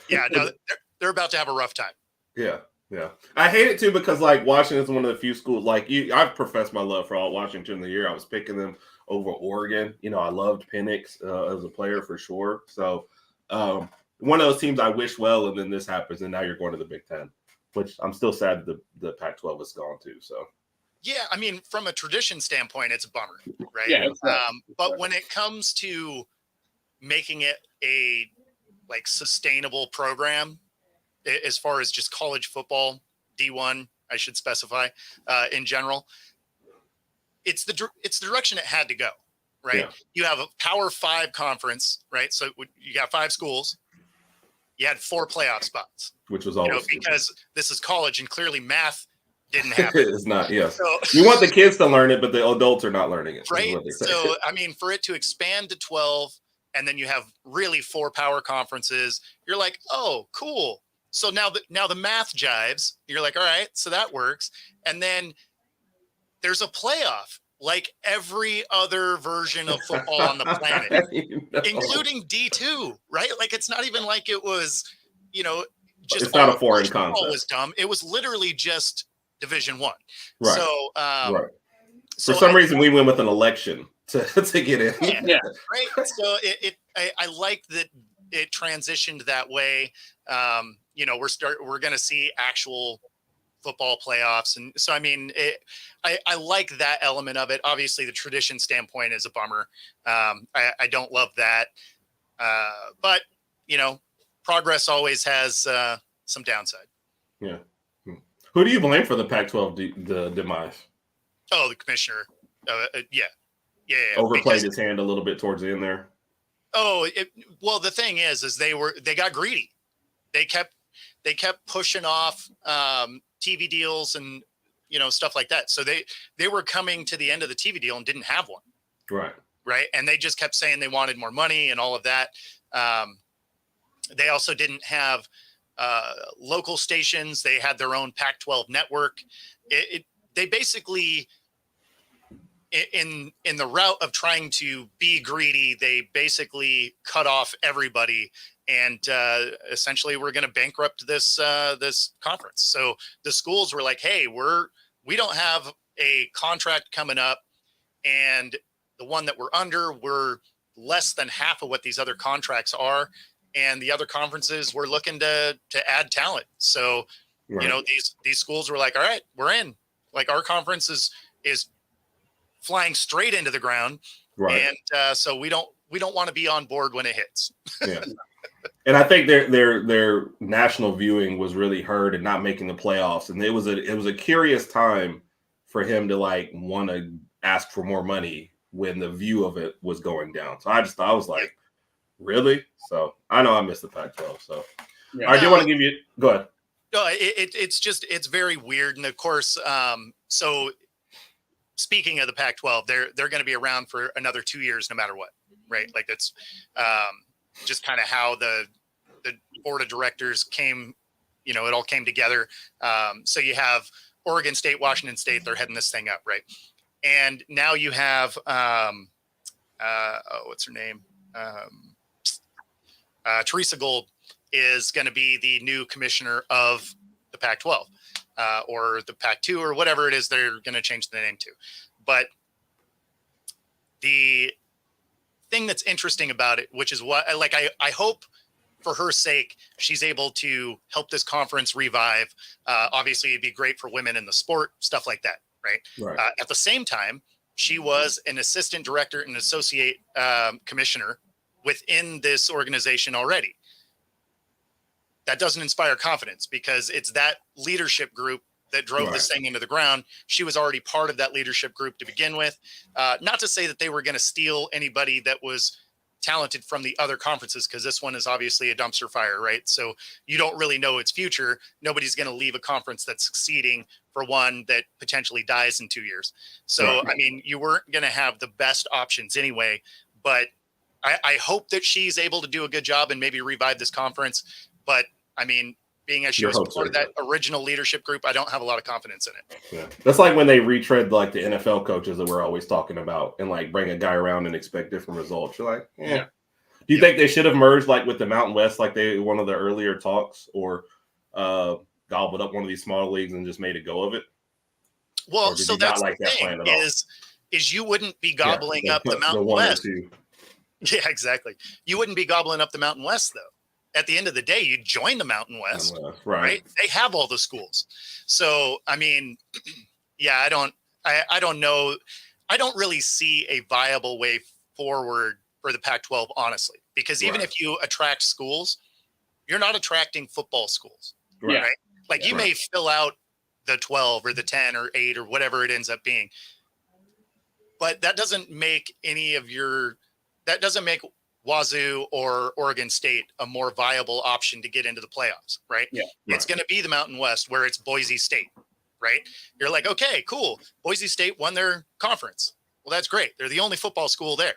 Yeah, no, they're about to have a rough time. Yeah. Yeah, I hate it too because like Washington's one of the few schools. Like I've professed my love for all Washington the year. I was picking them over Oregon. I loved Penix as a player for sure. So one of those teams I wish well, and then this happens, and now you're going to the Big Ten, which I'm still sad the Pac-12 is gone too. So yeah, I mean, from a tradition standpoint, it's a bummer, right? Yeah. But when it comes to making it a like sustainable program, as far as just college football, D1, I should specify, in general, it's the direction it had to go, right? Yeah. You have a Power 5 conference, right? So you got 5 schools. You had 4 playoff spots, which was always because this is college and clearly math didn't happen. It's not. Yes, so, you want the kids to learn it, but the adults are not learning it, right? So I mean, for it to expand to 12, and then you have really 4 power conferences, you're like, oh, cool. So now the math jives. You're like, all right, so that works. And then there's a playoff, like every other version of football on the planet, including D2, right? Like it's not even like it was, just it's not a foreign concept. Was dumb. It was literally just Division 1. Right. So, right. For some reason, we went with an election to get in. Yeah. Right. So I like that it transitioned that way. We're going to see actual football playoffs. And so, I mean, I like that element of it. Obviously the tradition standpoint is a bummer. I don't love that. But progress always has some downside. Yeah. Who do you blame for the Pac-12 the demise? Oh, the commissioner. Yeah. Overplayed his hand a little bit towards the end there. Oh, well, the thing is they got greedy. They kept pushing off TV deals and stuff like that. So they were coming to the end of the TV deal and didn't have one. Right. And they just kept saying they wanted more money and all of that. They also didn't have local stations. They had their own Pac-12 network. They basically, in the route of trying to be greedy, they basically cut off everybody. And essentially, we're going to bankrupt this conference. So the schools were like, "Hey, we don't have a contract coming up, and the one that we're under, we're less than half of what these other contracts are, and the other conferences we're looking to add talent." So, these schools were like, "All right, we're in. Like our conference is flying straight into the ground, right? And so we don't want to be on board when it hits." Yeah. And I think their national viewing was really hurt and not making the playoffs. And it was a curious time for him to like want to ask for more money when the view of it was going down. So I was like, really? So I know I missed the Pac-12. So I do want to give you go ahead. No, it's very weird. And of course, so speaking of the Pac-12, they're going to be around for another 2 years, no matter what, right? Like that's just kind of how the board of directors came, it all came together. So you have Oregon State, Washington State, they're heading this thing up, right? And now you have, what's her name? Teresa Gold is going to be the new commissioner of the Pac-12 or the Pac-2 or whatever it is they're going to change the name to. But the thing that's interesting about it, which is what I hope for her sake, she's able to help this conference revive. Obviously, it'd be great for women in the sport, stuff like that, right? At the same time, she was an assistant director and associate commissioner within this organization already. That doesn't inspire confidence because it's that leadership group that drove this thing into the ground. She was already part of that leadership group to begin with. Not to say that they were going to steal anybody that was talented from the other conferences, because this one is obviously a dumpster fire, right? So you don't really know its future. Nobody's going to leave a conference that's succeeding for one that potentially dies in 2 years. So, I mean, you weren't going to have the best options anyway, but I hope that she's able to do a good job and maybe revive this conference. But I mean, being as she was part of that original leadership group, I don't have a lot of confidence in it. Yeah. That's like when they retread like the NFL coaches that we're always talking about and like bring a guy around and expect different results. You're like, Do you think they should have merged like with the Mountain West, like one of the earlier talks, or gobbled up one of these small leagues and just made a go of it? Well, so that's like the thing is you wouldn't be gobbling up the Mountain West. Yeah, exactly. You wouldn't be gobbling up the Mountain West though. At the end of the day, you join the Mountain West, right? They have all the schools. So, I mean, yeah, I don't know. I don't really see a viable way forward for the Pac-12, honestly, because even if you attract schools, you're not attracting football schools, right? Like you may fill out the 12 or the 10 or 8 or whatever it ends up being, but that doesn't make that doesn't make Wazoo or Oregon State a more viable option to get into the playoffs, right? It's going to be the Mountain West where it's Boise State, right? You're like, okay, cool. Boise State won their conference. Well, that's great. They're the only football school there.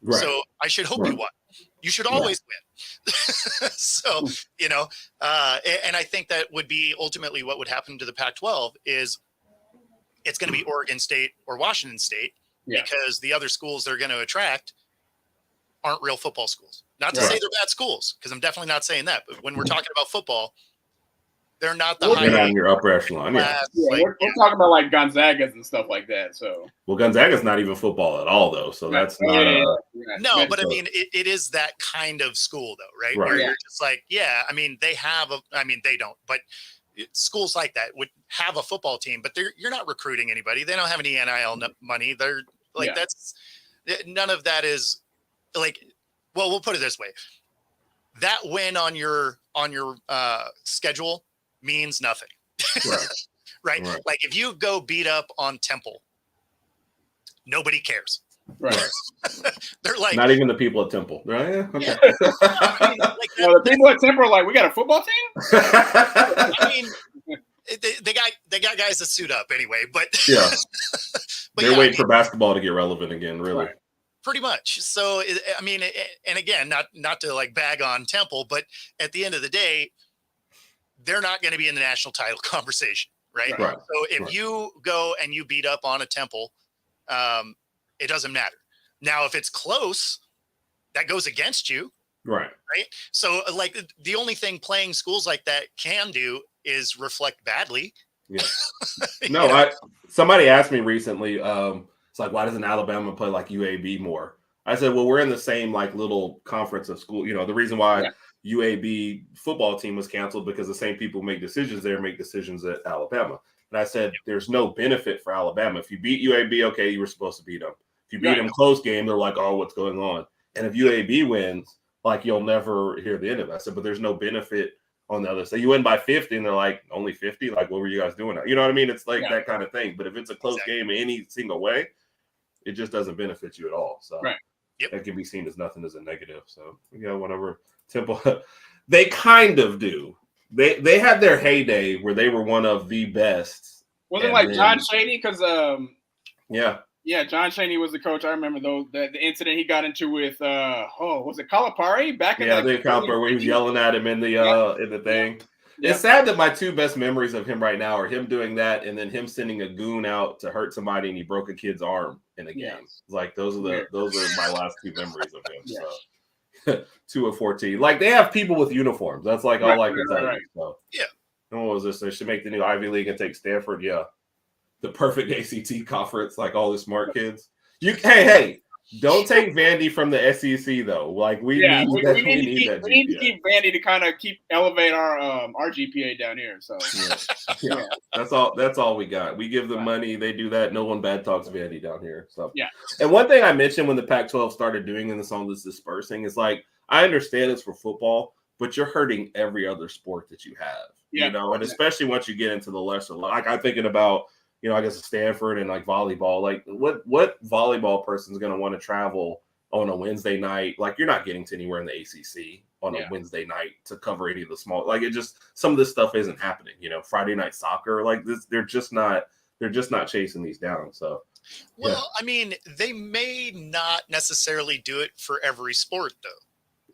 So I should hope you won. You should always win. So, you know, and I think that would be ultimately what would happen to the Pac-12 is it's going to be Oregon State or Washington State because the other schools they're going to attract aren't real football schools. Not to say they're bad schools, because I'm definitely not saying that. But when we're talking about football, they're not the high. Not in your upper echelon. We're talking about like Gonzagas and stuff like that. So Gonzaga's not even football at all, though. So that's not. No, but I mean, it is that kind of school, though, right? Where you're just like, I mean, they have they don't, but schools like that would have a football team, but you're not recruiting anybody. They don't have any NIL money. They're like that's none of that is. Like, well, we'll put it this way. That win on your schedule means nothing. Right? Like if you go beat up on Temple, nobody cares. Right. They're like not even the people at Temple. Right? Okay. The people at Temple are like, we got a football team? I mean, they got guys that suit up anyway, but they're waiting for basketball to get relevant again, really. Right. Pretty much. So, I mean, and again, not to like bag on Temple, but at the end of the day, they're not going to be in the national title conversation, right? So if you go and you beat up on a Temple, it doesn't matter. Now, if it's close, that goes against you. Right. So like the only thing playing schools like that can do is reflect badly. Yeah. No, somebody asked me recently, it's like, why doesn't Alabama play like UAB more? I said, well, we're in the same like little conference of school. You know, the reason why UAB football team was canceled because the same people make decisions there make decisions at Alabama. And I said, there's no benefit for Alabama. If you beat UAB, okay, you were supposed to beat them. If you beat them close game, they're like, oh, what's going on? And if UAB wins, like you'll never hear the end of it. I said, but there's no benefit on the other side. You win by 50 and they're like, only 50? Like, what were you guys doing? You know what I mean? It's like that kind of thing. But if it's a close game any single way, it just doesn't benefit you at all. So that can be seen as nothing as a negative. So, whatever. Temple, they kind of do. They had their heyday where they were one of the best. Was it like John Chaney? Because John Chaney was the coach. I remember the incident he got into with was it Calipari back in the Calipari where he was yelling at him in the thing. It's sad that my two best memories of him right now are him doing that and then him sending a goon out to hurt somebody and he broke a kid's arm in a game. Like those are my last two memories of him. So 2 of 14. Like they have people with uniforms. That's like all I can tell you. So and what was this? They should make the new Ivy League and take Stanford. Yeah. The perfect ACT conference, like all the smart kids. Hey, don't take Vandy from the SEC though. Like we need that. We need to keep Vandy to kind of elevate our GPA down here. So yeah. That's all we got. We give them money, they do that. No one bad talks Vandy down here. So And one thing I mentioned when the Pac-12 started doing in this all this dispersing is like I understand it's for football, but you're hurting every other sport that you have. You know, and especially once you get into the lesser, like I'm thinking about. I guess Stanford and like volleyball. Like, what volleyball person is going to want to travel on a Wednesday night? Like, you're not getting to anywhere in the ACC on a Wednesday night to cover any of the small. Like, it just some of this stuff isn't happening. Friday night soccer, like this, they're just not chasing these down. So, I mean, they may not necessarily do it for every sport, though.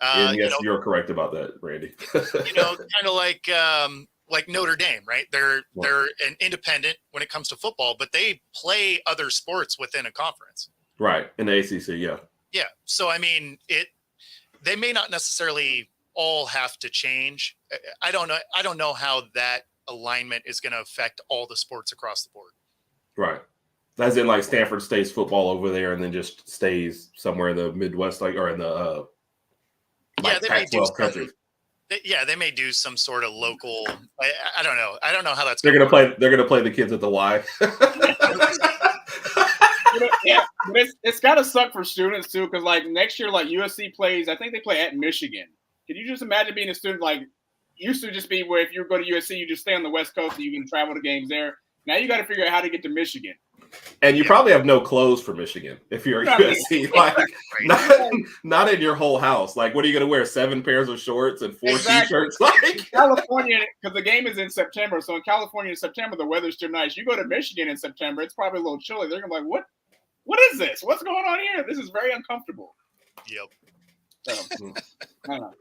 And yes, you're correct about that, Randy. Kind of like Notre Dame, right? They're an independent when it comes to football, but they play other sports within a conference. Right. In the ACC, yeah. Yeah. So, I mean, they may not necessarily all have to change. I don't know how that alignment is going to affect all the sports across the board. Right. As in like Stanford stays football over there and then just stays somewhere in the Midwest, like, or in the they may do countries. They may do some sort of local. I don't know. I don't know how that's. They're gonna play. They're gonna play the kids at the Y. But it's gotta suck for students too, because like next year, like USC plays. I think they play at Michigan. Can you just imagine being a student? Like used to just be where if you go to USC, you just stay on the West Coast and you can travel to games there. Now you got to figure out how to get to Michigan. And you probably have no clothes for Michigan if you're at USC. Like, not in your whole house. Like, what are you going to wear? 7 pairs of shorts and 4 t-shirts? Like California, because the game is in September. So in California in September, the weather's still nice. You go to Michigan in September, it's probably a little chilly. They're going to be like, what is this? What's going on here? This is very uncomfortable. Yep. So, I don't know.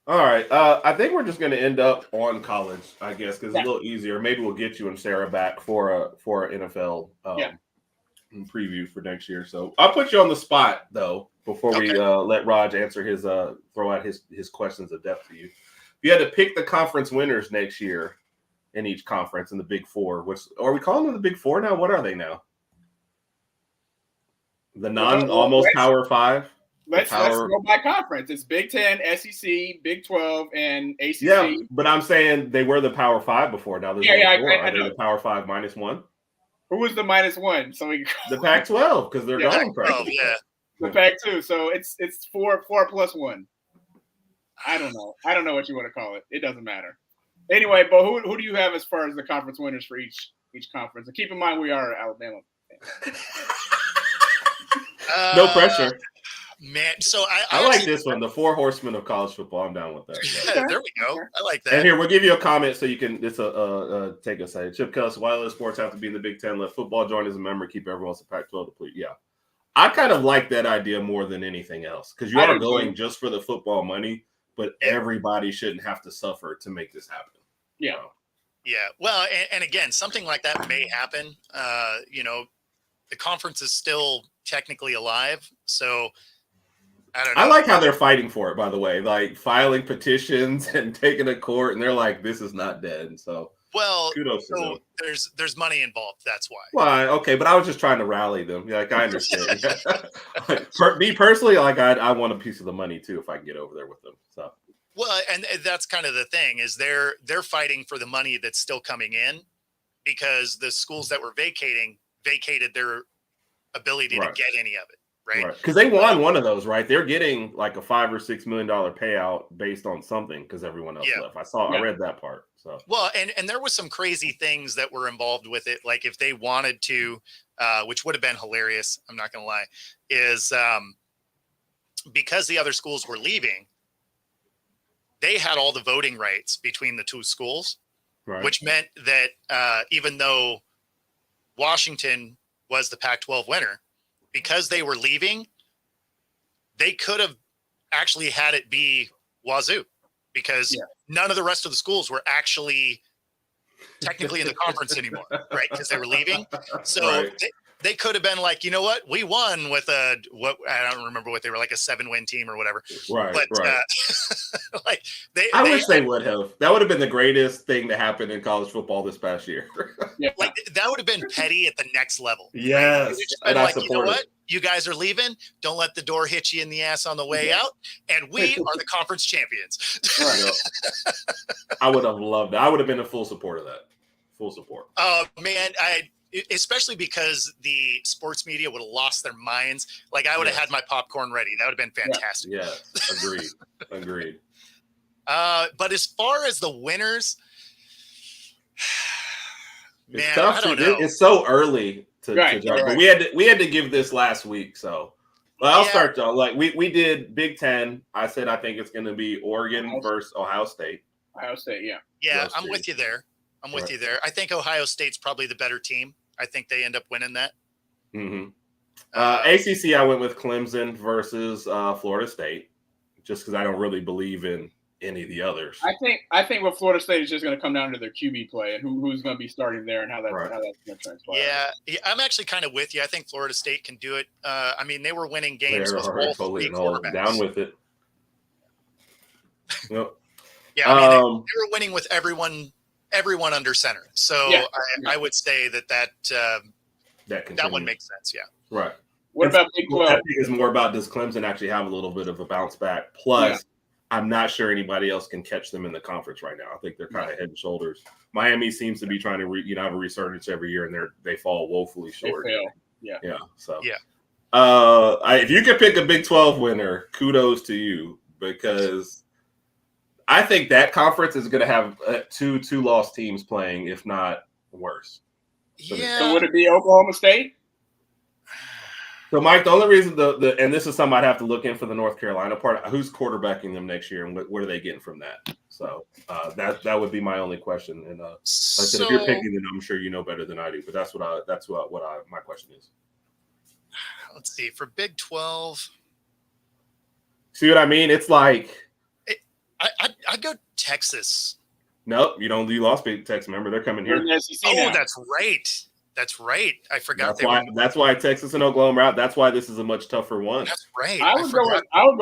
All right. I think we're just going to end up on college, I guess, because it's a little easier. Maybe we'll get you and Sarah back for an NFL preview for next year. So I'll put you on the spot, though, before we let Raj answer his throw out his questions of depth to you. If you had to pick the conference winners next year in each conference in the Big Four, which are we calling them the Big Four now? What are they now? The almost Power 5? Let's go by conference. It's Big 10, SEC, Big 12, and ACC. Yeah, but I'm saying they were the Power 5 before. Now there's I know. The Power 5 -1. Who was the -1? So the Pac-12 because they're gone. The Pac-2. So it's 4 plus 1. I don't know. I don't know what you want to call it. It doesn't matter. Anyway, but who do you have as far as the conference winners for each conference? And keep in mind we are Alabama. No pressure. Man, so I like this one, the 4 horsemen of college football. I'm down with that. Yeah, there we go. I like that. And here, we'll give you a comment so you can. It's take a second. Chip Kellis, why let sports have to be in the Big 10? Let football join as a member. Keep everyone else a Pac-12 to play. Yeah, I kind of like that idea more than anything else because you are going just for the football money, but everybody shouldn't have to suffer to make this happen. Yeah. Yeah. Well, and again, something like that may happen. The conference is still technically alive, so. I don't know. I like how they're fighting for it, by the way, like filing petitions and taking to court, and they're like, "This is not dead." So, kudos to them. There's money involved. That's why. Well, okay, but I was just trying to rally them. Like I understand. Me personally, like I want a piece of the money too if I can get over there with them. So. Well, and that's kind of the thing is they're fighting for the money that's still coming in because the schools that were vacated their ability to get any of it. Right. Because they won one of those, right? They're getting like a $5 or $6 million payout based on something because everyone else left. I read that part. So well, and there was some crazy things that were involved with it. Like if they wanted to, which would have been hilarious, I'm not gonna lie, is because the other schools were leaving, they had all the voting rights between the two schools, which meant that even though Washington was the Pac-12 winner, because they were leaving, they could have actually had it be Wazoo because none of the rest of the schools were actually technically in the conference anymore, right? Because they were leaving. So they could have been like, you know what, we won with I don't remember what they were, like a 7-win team or whatever. Right. But like I wish they would have. That would have been the greatest thing to happen in college football this past year. Like that would have been petty at the next level. Yes, and like, you know what? You guys are leaving. Don't let the door hit you in the ass on the way out. And we are the conference champions. I would have loved that. I would have been in full support of that. Full support. Oh man, especially because the sports media would have lost their minds. Like I would have had my popcorn ready. That would have been fantastic. Yeah, agreed. But as far as the winners, it's tough. I don't know. It's so early to judge. But we had to give this last week. So I'll start though. Like we did Big Ten. I said I think it's going to be Oregon versus Ohio State. Yeah, I'm with you there. I think Ohio State's probably the better team. I think they end up winning that. Mm-hmm. ACC, I went with Clemson versus Florida State, just because I don't really believe in any of the others. I think with Florida State is just going to come down to their QB play and who's going to be starting there and how that's going to transpire. Yeah, I'm actually kind of with you. I think Florida State can do it. I mean, they were winning games with both quarterbacks. Down with it. Yep. Yeah, I mean, they were winning with everyone under center. So I would say that one makes sense. Yeah. Right. What about Big 12? I think it's more about, does Clemson actually have a little bit of a bounce back? Plus, I'm not sure anybody else can catch them in the conference right now. I think they're kind of head and shoulders. Miami seems to be trying to have a resurgence every year, and they fall woefully short. They fail. Yeah. So if you could pick a Big 12 winner, kudos to you, because I think that conference is going to have two lost teams playing, if not worse. So would it be Oklahoma State? So, Mike, the only reason and this is something I'd have to look in for the North Carolina part, who's quarterbacking them next year, and what are they getting from that? So that would be my only question. And like I said, if you're picking them, I'm sure you know better than I do. But that's what my question is. Let's see, for Big 12. See what I mean? It's like I'd go Texas. Nope, you don't. You lost Big Texas. Remember, they're coming here. That's right. That's right. I forgot. That's why Texas and Oklahoma are out. That's why this is a much tougher one. That's right. I would go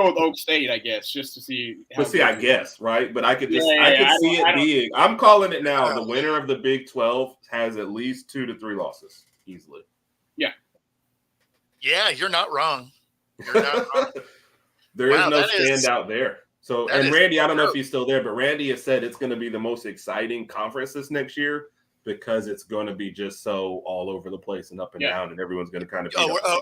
with Oak State, I guess, just to see. I guess, right? But I could just I could see it being. I'm calling it now. The winner of the Big 12 has at least 2 to 3 losses easily. Yeah. Yeah, you're not wrong. You're not wrong. There is no standout there. So, and Randy, I don't know if he's still there, but Randy has said it's going to be the most exciting conference this next year, because it's going to be just so all over the place and up and down, and everyone's going to kind of.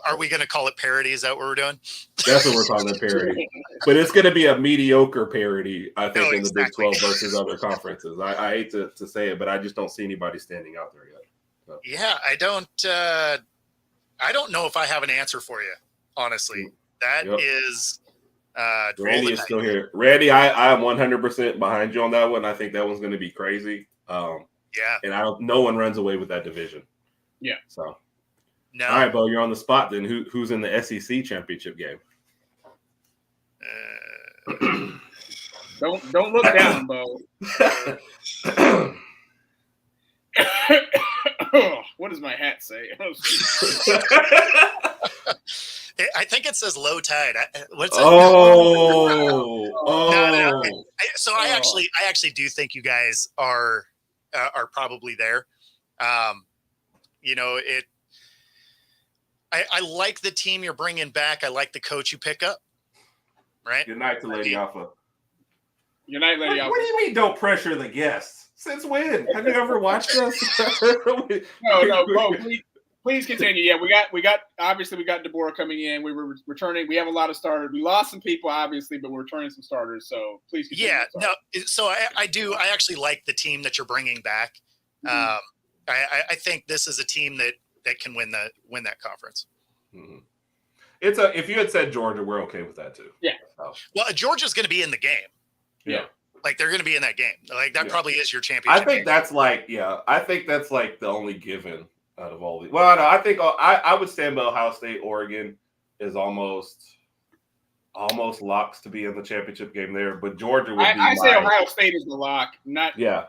Are we going to call it parody? Is that what we're doing? That's what we're calling it, parody. But it's going to be a mediocre parody, I think, in the Big 12 versus other conferences. I hate to say it, but I just don't see anybody standing out there yet. So. Yeah, I don't know if I have an answer for you, honestly. That is. Randy is still here. Randy, I am 100% behind you on that one. I think that one's going to be crazy. And no one runs away with that division. Yeah. So, no. All right, Bo, you're on the spot. Then who's in the SEC championship game? Don't look down, Bo. What does my hat say? I think it says low tide. What's that? No. So I actually do think you guys are probably there. I like the team you're bringing back. I like the coach you pick up. Right. Good night to Lady Alpha. Good night, Lady Alpha. What do you mean? Don't pressure the guests. Since when? Have you ever watched us? No, Bo, please continue. Yeah, we got Deborah coming in. We were returning. We have a lot of starters. We lost some people, obviously, but we're returning some starters. So please continue. Yeah, no. So I do. I actually like the team that you're bringing back. Mm-hmm. I think this is a team that can win that conference. Mm-hmm. If you had said Georgia, we're okay with that too. Yeah. Oh. Well, Georgia's going to be in the game. Yeah. Like they're going to be in that game. Like that probably is your championship. I think that's like the only given out of all these. Well, no, I think I would stand by Ohio State. Oregon is almost almost locks to be in the championship game there, but Georgia would be. I say Ohio State is the lock. Not yeah.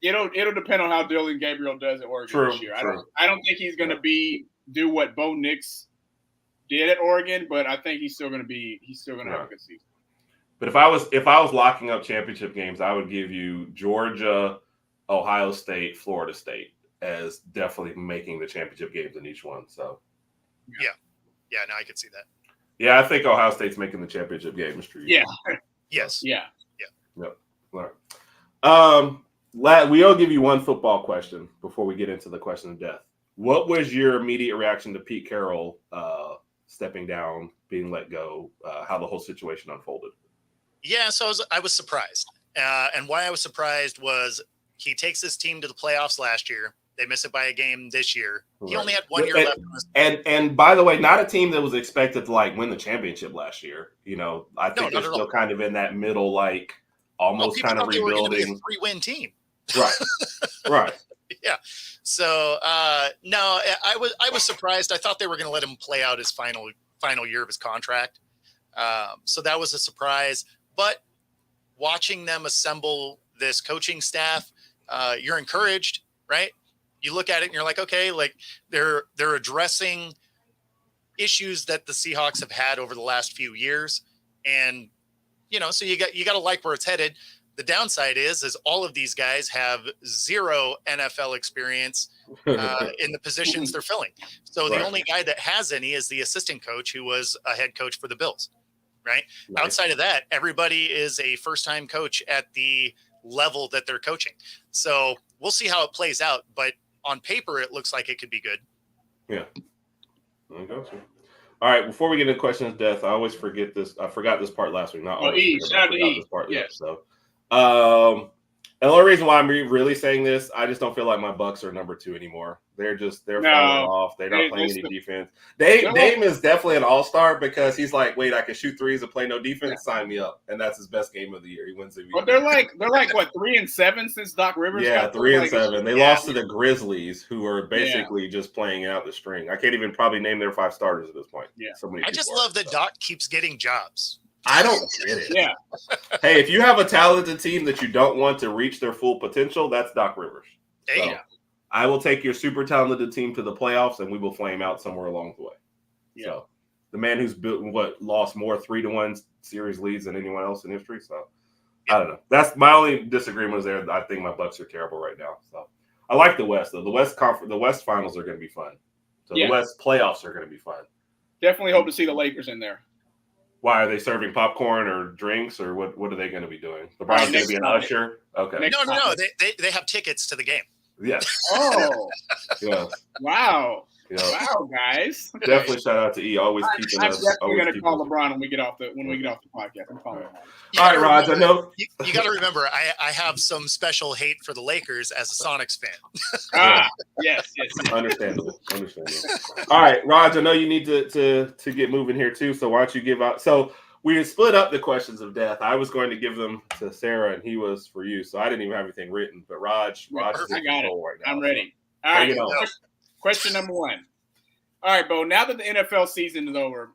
It'll depend on how Dylan Gabriel does at Oregon this year. I don't think he's going to do what Bo Nix did at Oregon, but I think he's still going to have a good season. But if I was locking up championship games, I would give you Georgia, Ohio State, Florida State as definitely making the championship games in each one. So yeah, no, I could see that. Yeah, I think Ohio State's making the championship game. Yeah. Yes. Yeah. Yep. All right. We'll give you one football question before we get into the question of death. What was your immediate reaction to Pete Carroll stepping down, being let go, how the whole situation unfolded? Yeah, so I was surprised. And why I was surprised was he takes his team to the playoffs last year. They miss it by a game this year. He only had 1 year left. And by the way, not a team that was expected to win the championship last year. I think they're still kind of in that middle, almost kind of rebuilding. They were going to be a 3-win team. Right. Right. Yeah. So no, I was surprised. I thought they were going to let him play out his final year of his contract. So that was a surprise. But watching them assemble this coaching staff, you're encouraged, right? You look at it and you're like, okay, they're addressing issues that the Seahawks have had over the last few years. And, so you got to like where it's headed. The downside is all of these guys have zero NFL experience in the positions they're filling. So the only guy that has any is the assistant coach who was a head coach for the Bills, right? Outside of that, everybody is a first-time coach at the level that they're coaching. So we'll see how it plays out. But on paper, it looks like it could be good. Yeah. I got you. All right. Before we get into questions of death, I always forget this. I forgot this part last week. Not always. I forgot this part. Yes. So, and the only reason why I'm really saying this, I just don't feel like my Bucks are number 2 anymore. They're falling off. They're not playing any defense. Dame is definitely an all-star because he's like, wait, I can shoot threes and play no defense. Sign me up, and that's his best game of the year. He wins the. But they're like what 3-7 since Doc Rivers. Yeah, 3-7. They lost to the Grizzlies, who are basically just playing out the string. I can't even probably name their 5 starters at this point. Yeah, I just love that Doc keeps getting jobs. I don't get it. Yeah. Hey, if you have a talented team that you don't want to reach their full potential, that's Doc Rivers. So, I will take your super talented team to the playoffs, and we will flame out somewhere along the way. Yeah. So the man who's lost more 3-1 series leads than anyone else in history. So I don't know. That's my only disagreement is there. I think my Bucks are terrible right now. So I like the West though. The West finals are going to be fun. So the West playoffs are going to be fun. Definitely hope to see the Lakers in there. Why are they serving popcorn or drinks or what are they going to be wow. LeBron's going to be an usher? Okay. No. They have tickets to the game. Yes. Oh. Yeah. Wow. Yeah. Wow, guys. Definitely shout out to E. Always keeping us. I'm definitely going to call LeBron when we get off the podcast. I'm calling him. All right, Raj. I know you got to remember. I have some special hate for the Lakers as a Sonics fan. Yes. Understandable. All right, Raj. I know you need to get moving here too. So why don't you give out? So we split up the questions of death. I was going to give them to Sara, and he was for you. So I didn't even have anything written. But Raj is I got it. Right now. I'm ready. All right. Question number 1. All right, Bo. Now that the NFL season is over,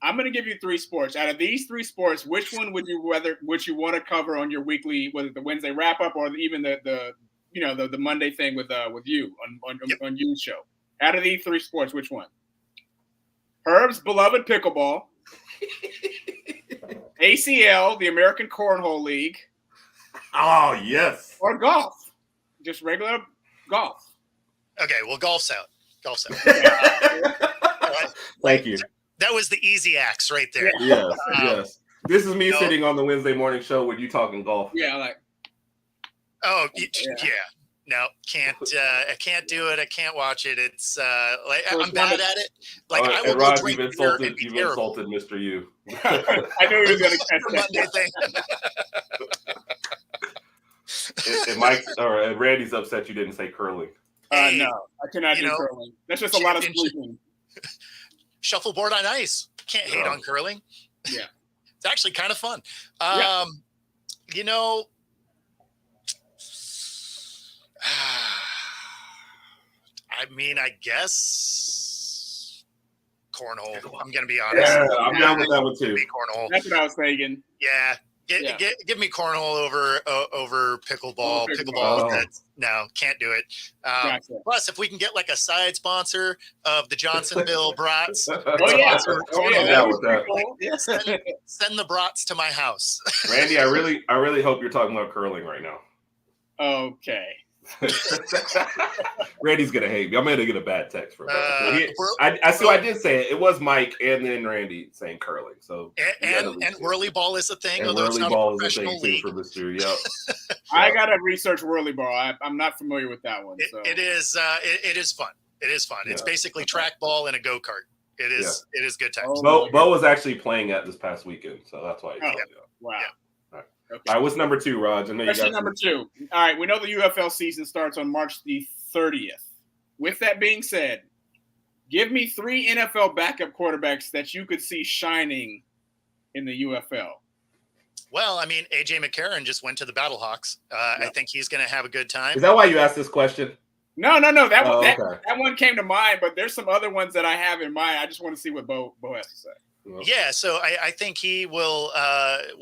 I'm going to give you 3 sports. Out of these 3 sports, which one would you want to cover on your weekly, whether the Wednesday wrap up or even the Monday thing with you on you's show? Out of these 3 sports, which one? Herb's beloved pickleball, ACL, the American Cornhole League. Oh yes. Or golf, just regular golf. Okay, well, golf's out. Thank you. That was the easy axe right there. Yes. This is me sitting on the Wednesday morning show with you talking golf. Yeah, No, I can't do it. I can't watch it. It's I'm bad at it. I will go drink beer and be terrible. Insulted Mr. U. I knew he was going to catch that. And Mike or Randy's upset you didn't say curling. No, I cannot do curling. That's just a lot of sleeping. Shuffleboard on ice. Can't hate on curling. Yeah. It's actually kind of fun. I mean, I guess cornhole. I'm going to be honest. Yeah, I'm down with that one too. Cornhole. That's what I was thinking. Yeah. Give me cornhole over pickleball. Pickleball, no, can't do it. Gotcha. Plus, if we can get like a side sponsor of the Johnsonville Brats, Down with that. Cool. Send the brats to my house. Randy, I really hope you're talking about curling right now. Okay. Randy's gonna hate me. I'm gonna get a bad text from him. I did say it. It was Mike and then Randy saying curling. So and whirly ball is a thing. And although whirly it's not ball a is a professional thing league. too for Mr. Yep. I gotta research whirly ball. I'm not familiar with that one. So. It is fun. It is fun. It's basically track ball and a go kart. It is good times. Bo was actually playing at this past weekend, so that's why. Wow. Yeah. All right, what's number 2, Raj? Question number 2. All right, we know the UFL season starts on March the 30th. With that being said, give me 3 NFL backup quarterbacks that you could see shining in the UFL. Well, I mean, AJ McCarron just went to the Battlehawks. I think he's going to have a good time. Is that why you asked this question? No. That one came to mind, but there's some other ones that I have in mind. I just want to see what Bo has to say. Yeah, so I think he will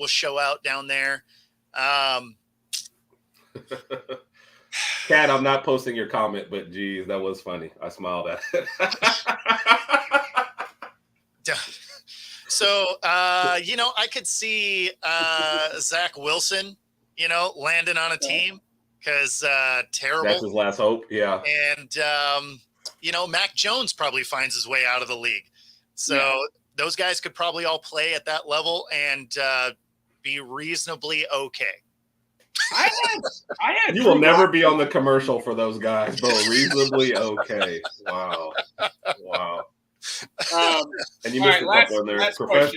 show out down there. Kat, I'm not posting your comment, but geez, that was funny. I smiled at it. So, I could see Zach Wilson, landing on a team because terrible. That's his last hope, yeah. And, Mac Jones probably finds his way out of the league. So those guys could probably all play at that level and be reasonably okay. I had you will never be on the commercial for those guys, but reasonably okay. Wow. And you missed a couple in there.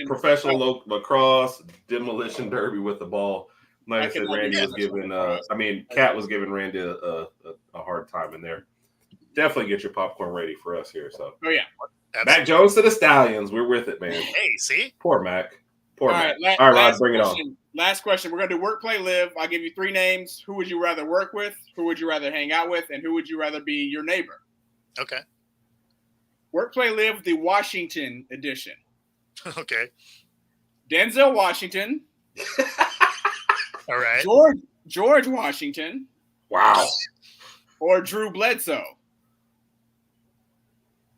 Professional lacrosse, demolition derby with the ball. Like I said, Randy was giving. Kat was giving Randy a hard time in there. Definitely get your popcorn ready for us here. So. Oh yeah. Absolutely. Mac Jones to the Stallions. We're with it, man. Hey, see? Poor Mac. All right, Rod, bring it on. Last question. We're going to do work, play, live. I'll give you 3 names. Who would you rather work with? Who would you rather hang out with? And who would you rather be your neighbor? Okay. Work, play, live, the Washington edition. Okay. Denzel Washington. All right. George Washington. Wow. Or Drew Bledsoe.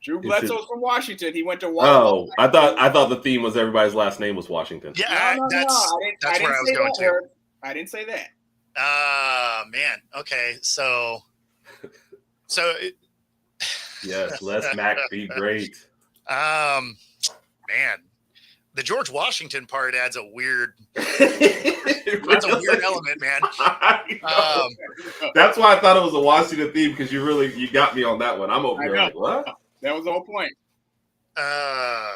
Drew Bledsoe's from Washington. He went to Washington. Oh, I thought the theme was everybody's last name was Washington. Yeah, no. That's where I was going to. I didn't say that. Man. Okay, so. Yes, let Mac be great. Man, the George Washington part adds a weird. That's a weird element, man. That's why I thought it was a Washington theme because you got me on that one. I'm over here like, what? That was the whole point. Wow.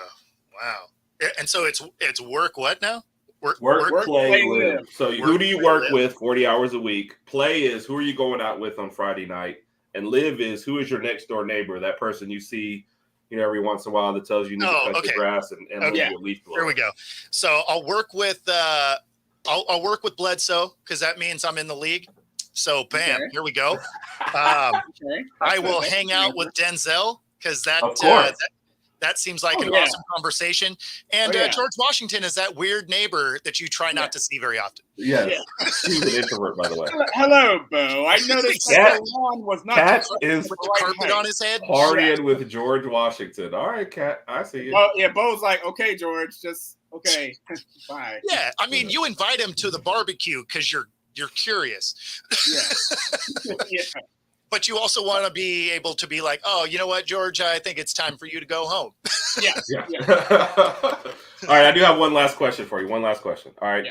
And so it's work what now? Work, play, live. So who do you work with 40 hours a week? Play is who are you going out with on Friday night? And live is who is your next door neighbor, that person you see, every once in a while that tells you need to cut your grass and your leaf blower. There we go. So I'll work with I'll work with Bledsoe because that means I'm in the league. So bam, Here we go. I will hang out with Denzel because that seems like an awesome conversation. And George Washington is that weird neighbor that you try not to see very often. Yes. He's an introvert, by the way. Hello, Bo. I noticed that lawn was not Kat is with the carpet on his head. Partying with George Washington. All right, Kat, I see you. Well, yeah, Bo's like, okay, George, just okay, bye. Yeah, I mean, you invite him to the barbecue because you're curious. Yeah. But you also want to be able to be like, oh, you know what, George? I think it's time for you to go home. Yeah. All right, I do have one last question for you. All right. Yeah.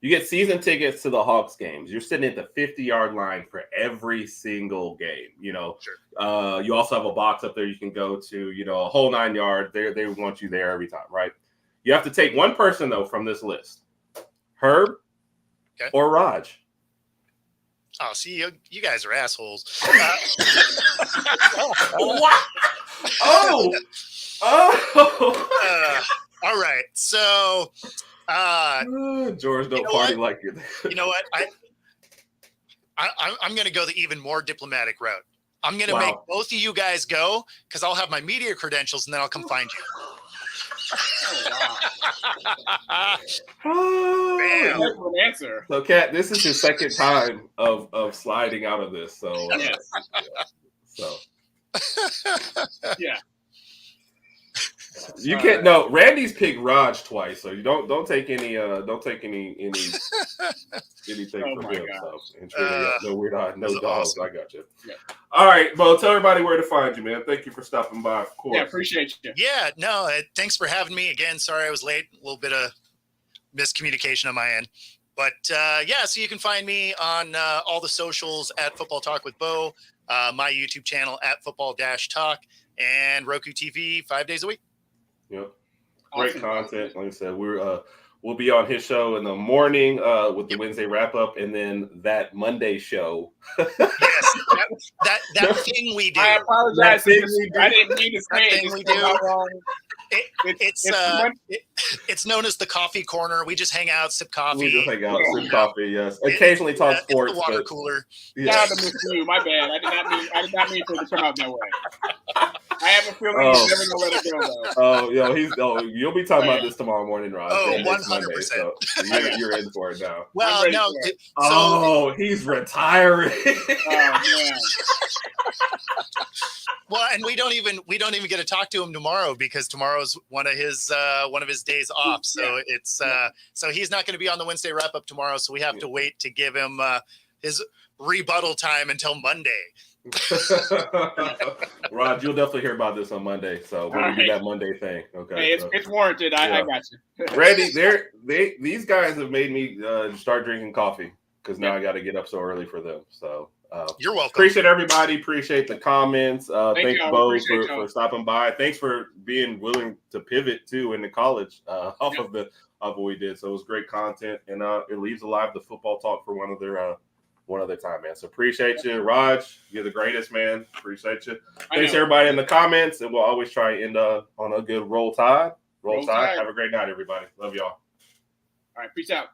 You get season tickets to the Hawks games. You're sitting at the 50-yard line for every single game. Sure. You also have a box up there you can go to, a whole 9 yards. They want you there every time, right? You have to take one person, though, from this list. Herb or Raj. Oh, see, you guys are assholes. What? Oh. All right. So, George, don't party like you. You know what? I'm going to go the even more diplomatic route. I'm going to make both of you guys go because I'll have my media credentials and then I'll come find you. Damn. Answer. So, Kat, this is his second time of sliding out of this. So, yes. So, yeah. You can't. No, Randy's picked Raj twice, so you don't take any anything from him. God. So ensure no weird no dogs. Awesome. I got you. Yeah. All right, Bo. Tell everybody where to find you, man. Thank you for stopping by. Of course. Yeah, appreciate you. Yeah, no, thanks for having me again. Sorry I was late. A little bit of miscommunication on my end, but yeah. So you can find me on all the socials at Football Talk with Bo, my YouTube channel at Football-Talk, and Roku TV 5 days a week. Yep. Great content. Like I said, we'll be on his show in the morning with the Wednesday wrap up, and then that Monday show. Yes, that thing we do. I apologize. I didn't mean to say that it. Thing we do. Wrong. It's known as the coffee corner. We just hang out, sip coffee. We just hang out, sip coffee. Yes, occasionally talk sports. It's the water cooler. Yeah, my bad. I did not mean for it to come out that way. I have a feeling he's never gonna let it go though. You'll be talking about this tomorrow morning, Raj. 100%. So you're in for it now. Well, no. He's retiring. Oh man. Well, and we don't even get to talk to him tomorrow because tomorrow's one of his days off. So it's so he's not going to be on the Wednesday wrap up tomorrow. So we have to wait to give him his rebuttal time until Monday. Rod, you'll definitely hear about this on Monday. So we'll do that Monday thing. Okay. Hey, it's warranted. I got you. Randy, these guys have made me start drinking coffee because now I got to get up so early for them. So you're welcome. Appreciate everybody. Appreciate the comments. Thanks, Bo, for stopping by. Thanks for being willing to pivot too into college off of what we did. So it was great content, and it leaves alive the football talk for one other time, man. So appreciate you, Raj. You're the greatest, man. Appreciate you. Thanks everybody in the comments, and we'll always try and end on a good roll tide. Roll tide. Have a great night, everybody. Love y'all. All right, peace out.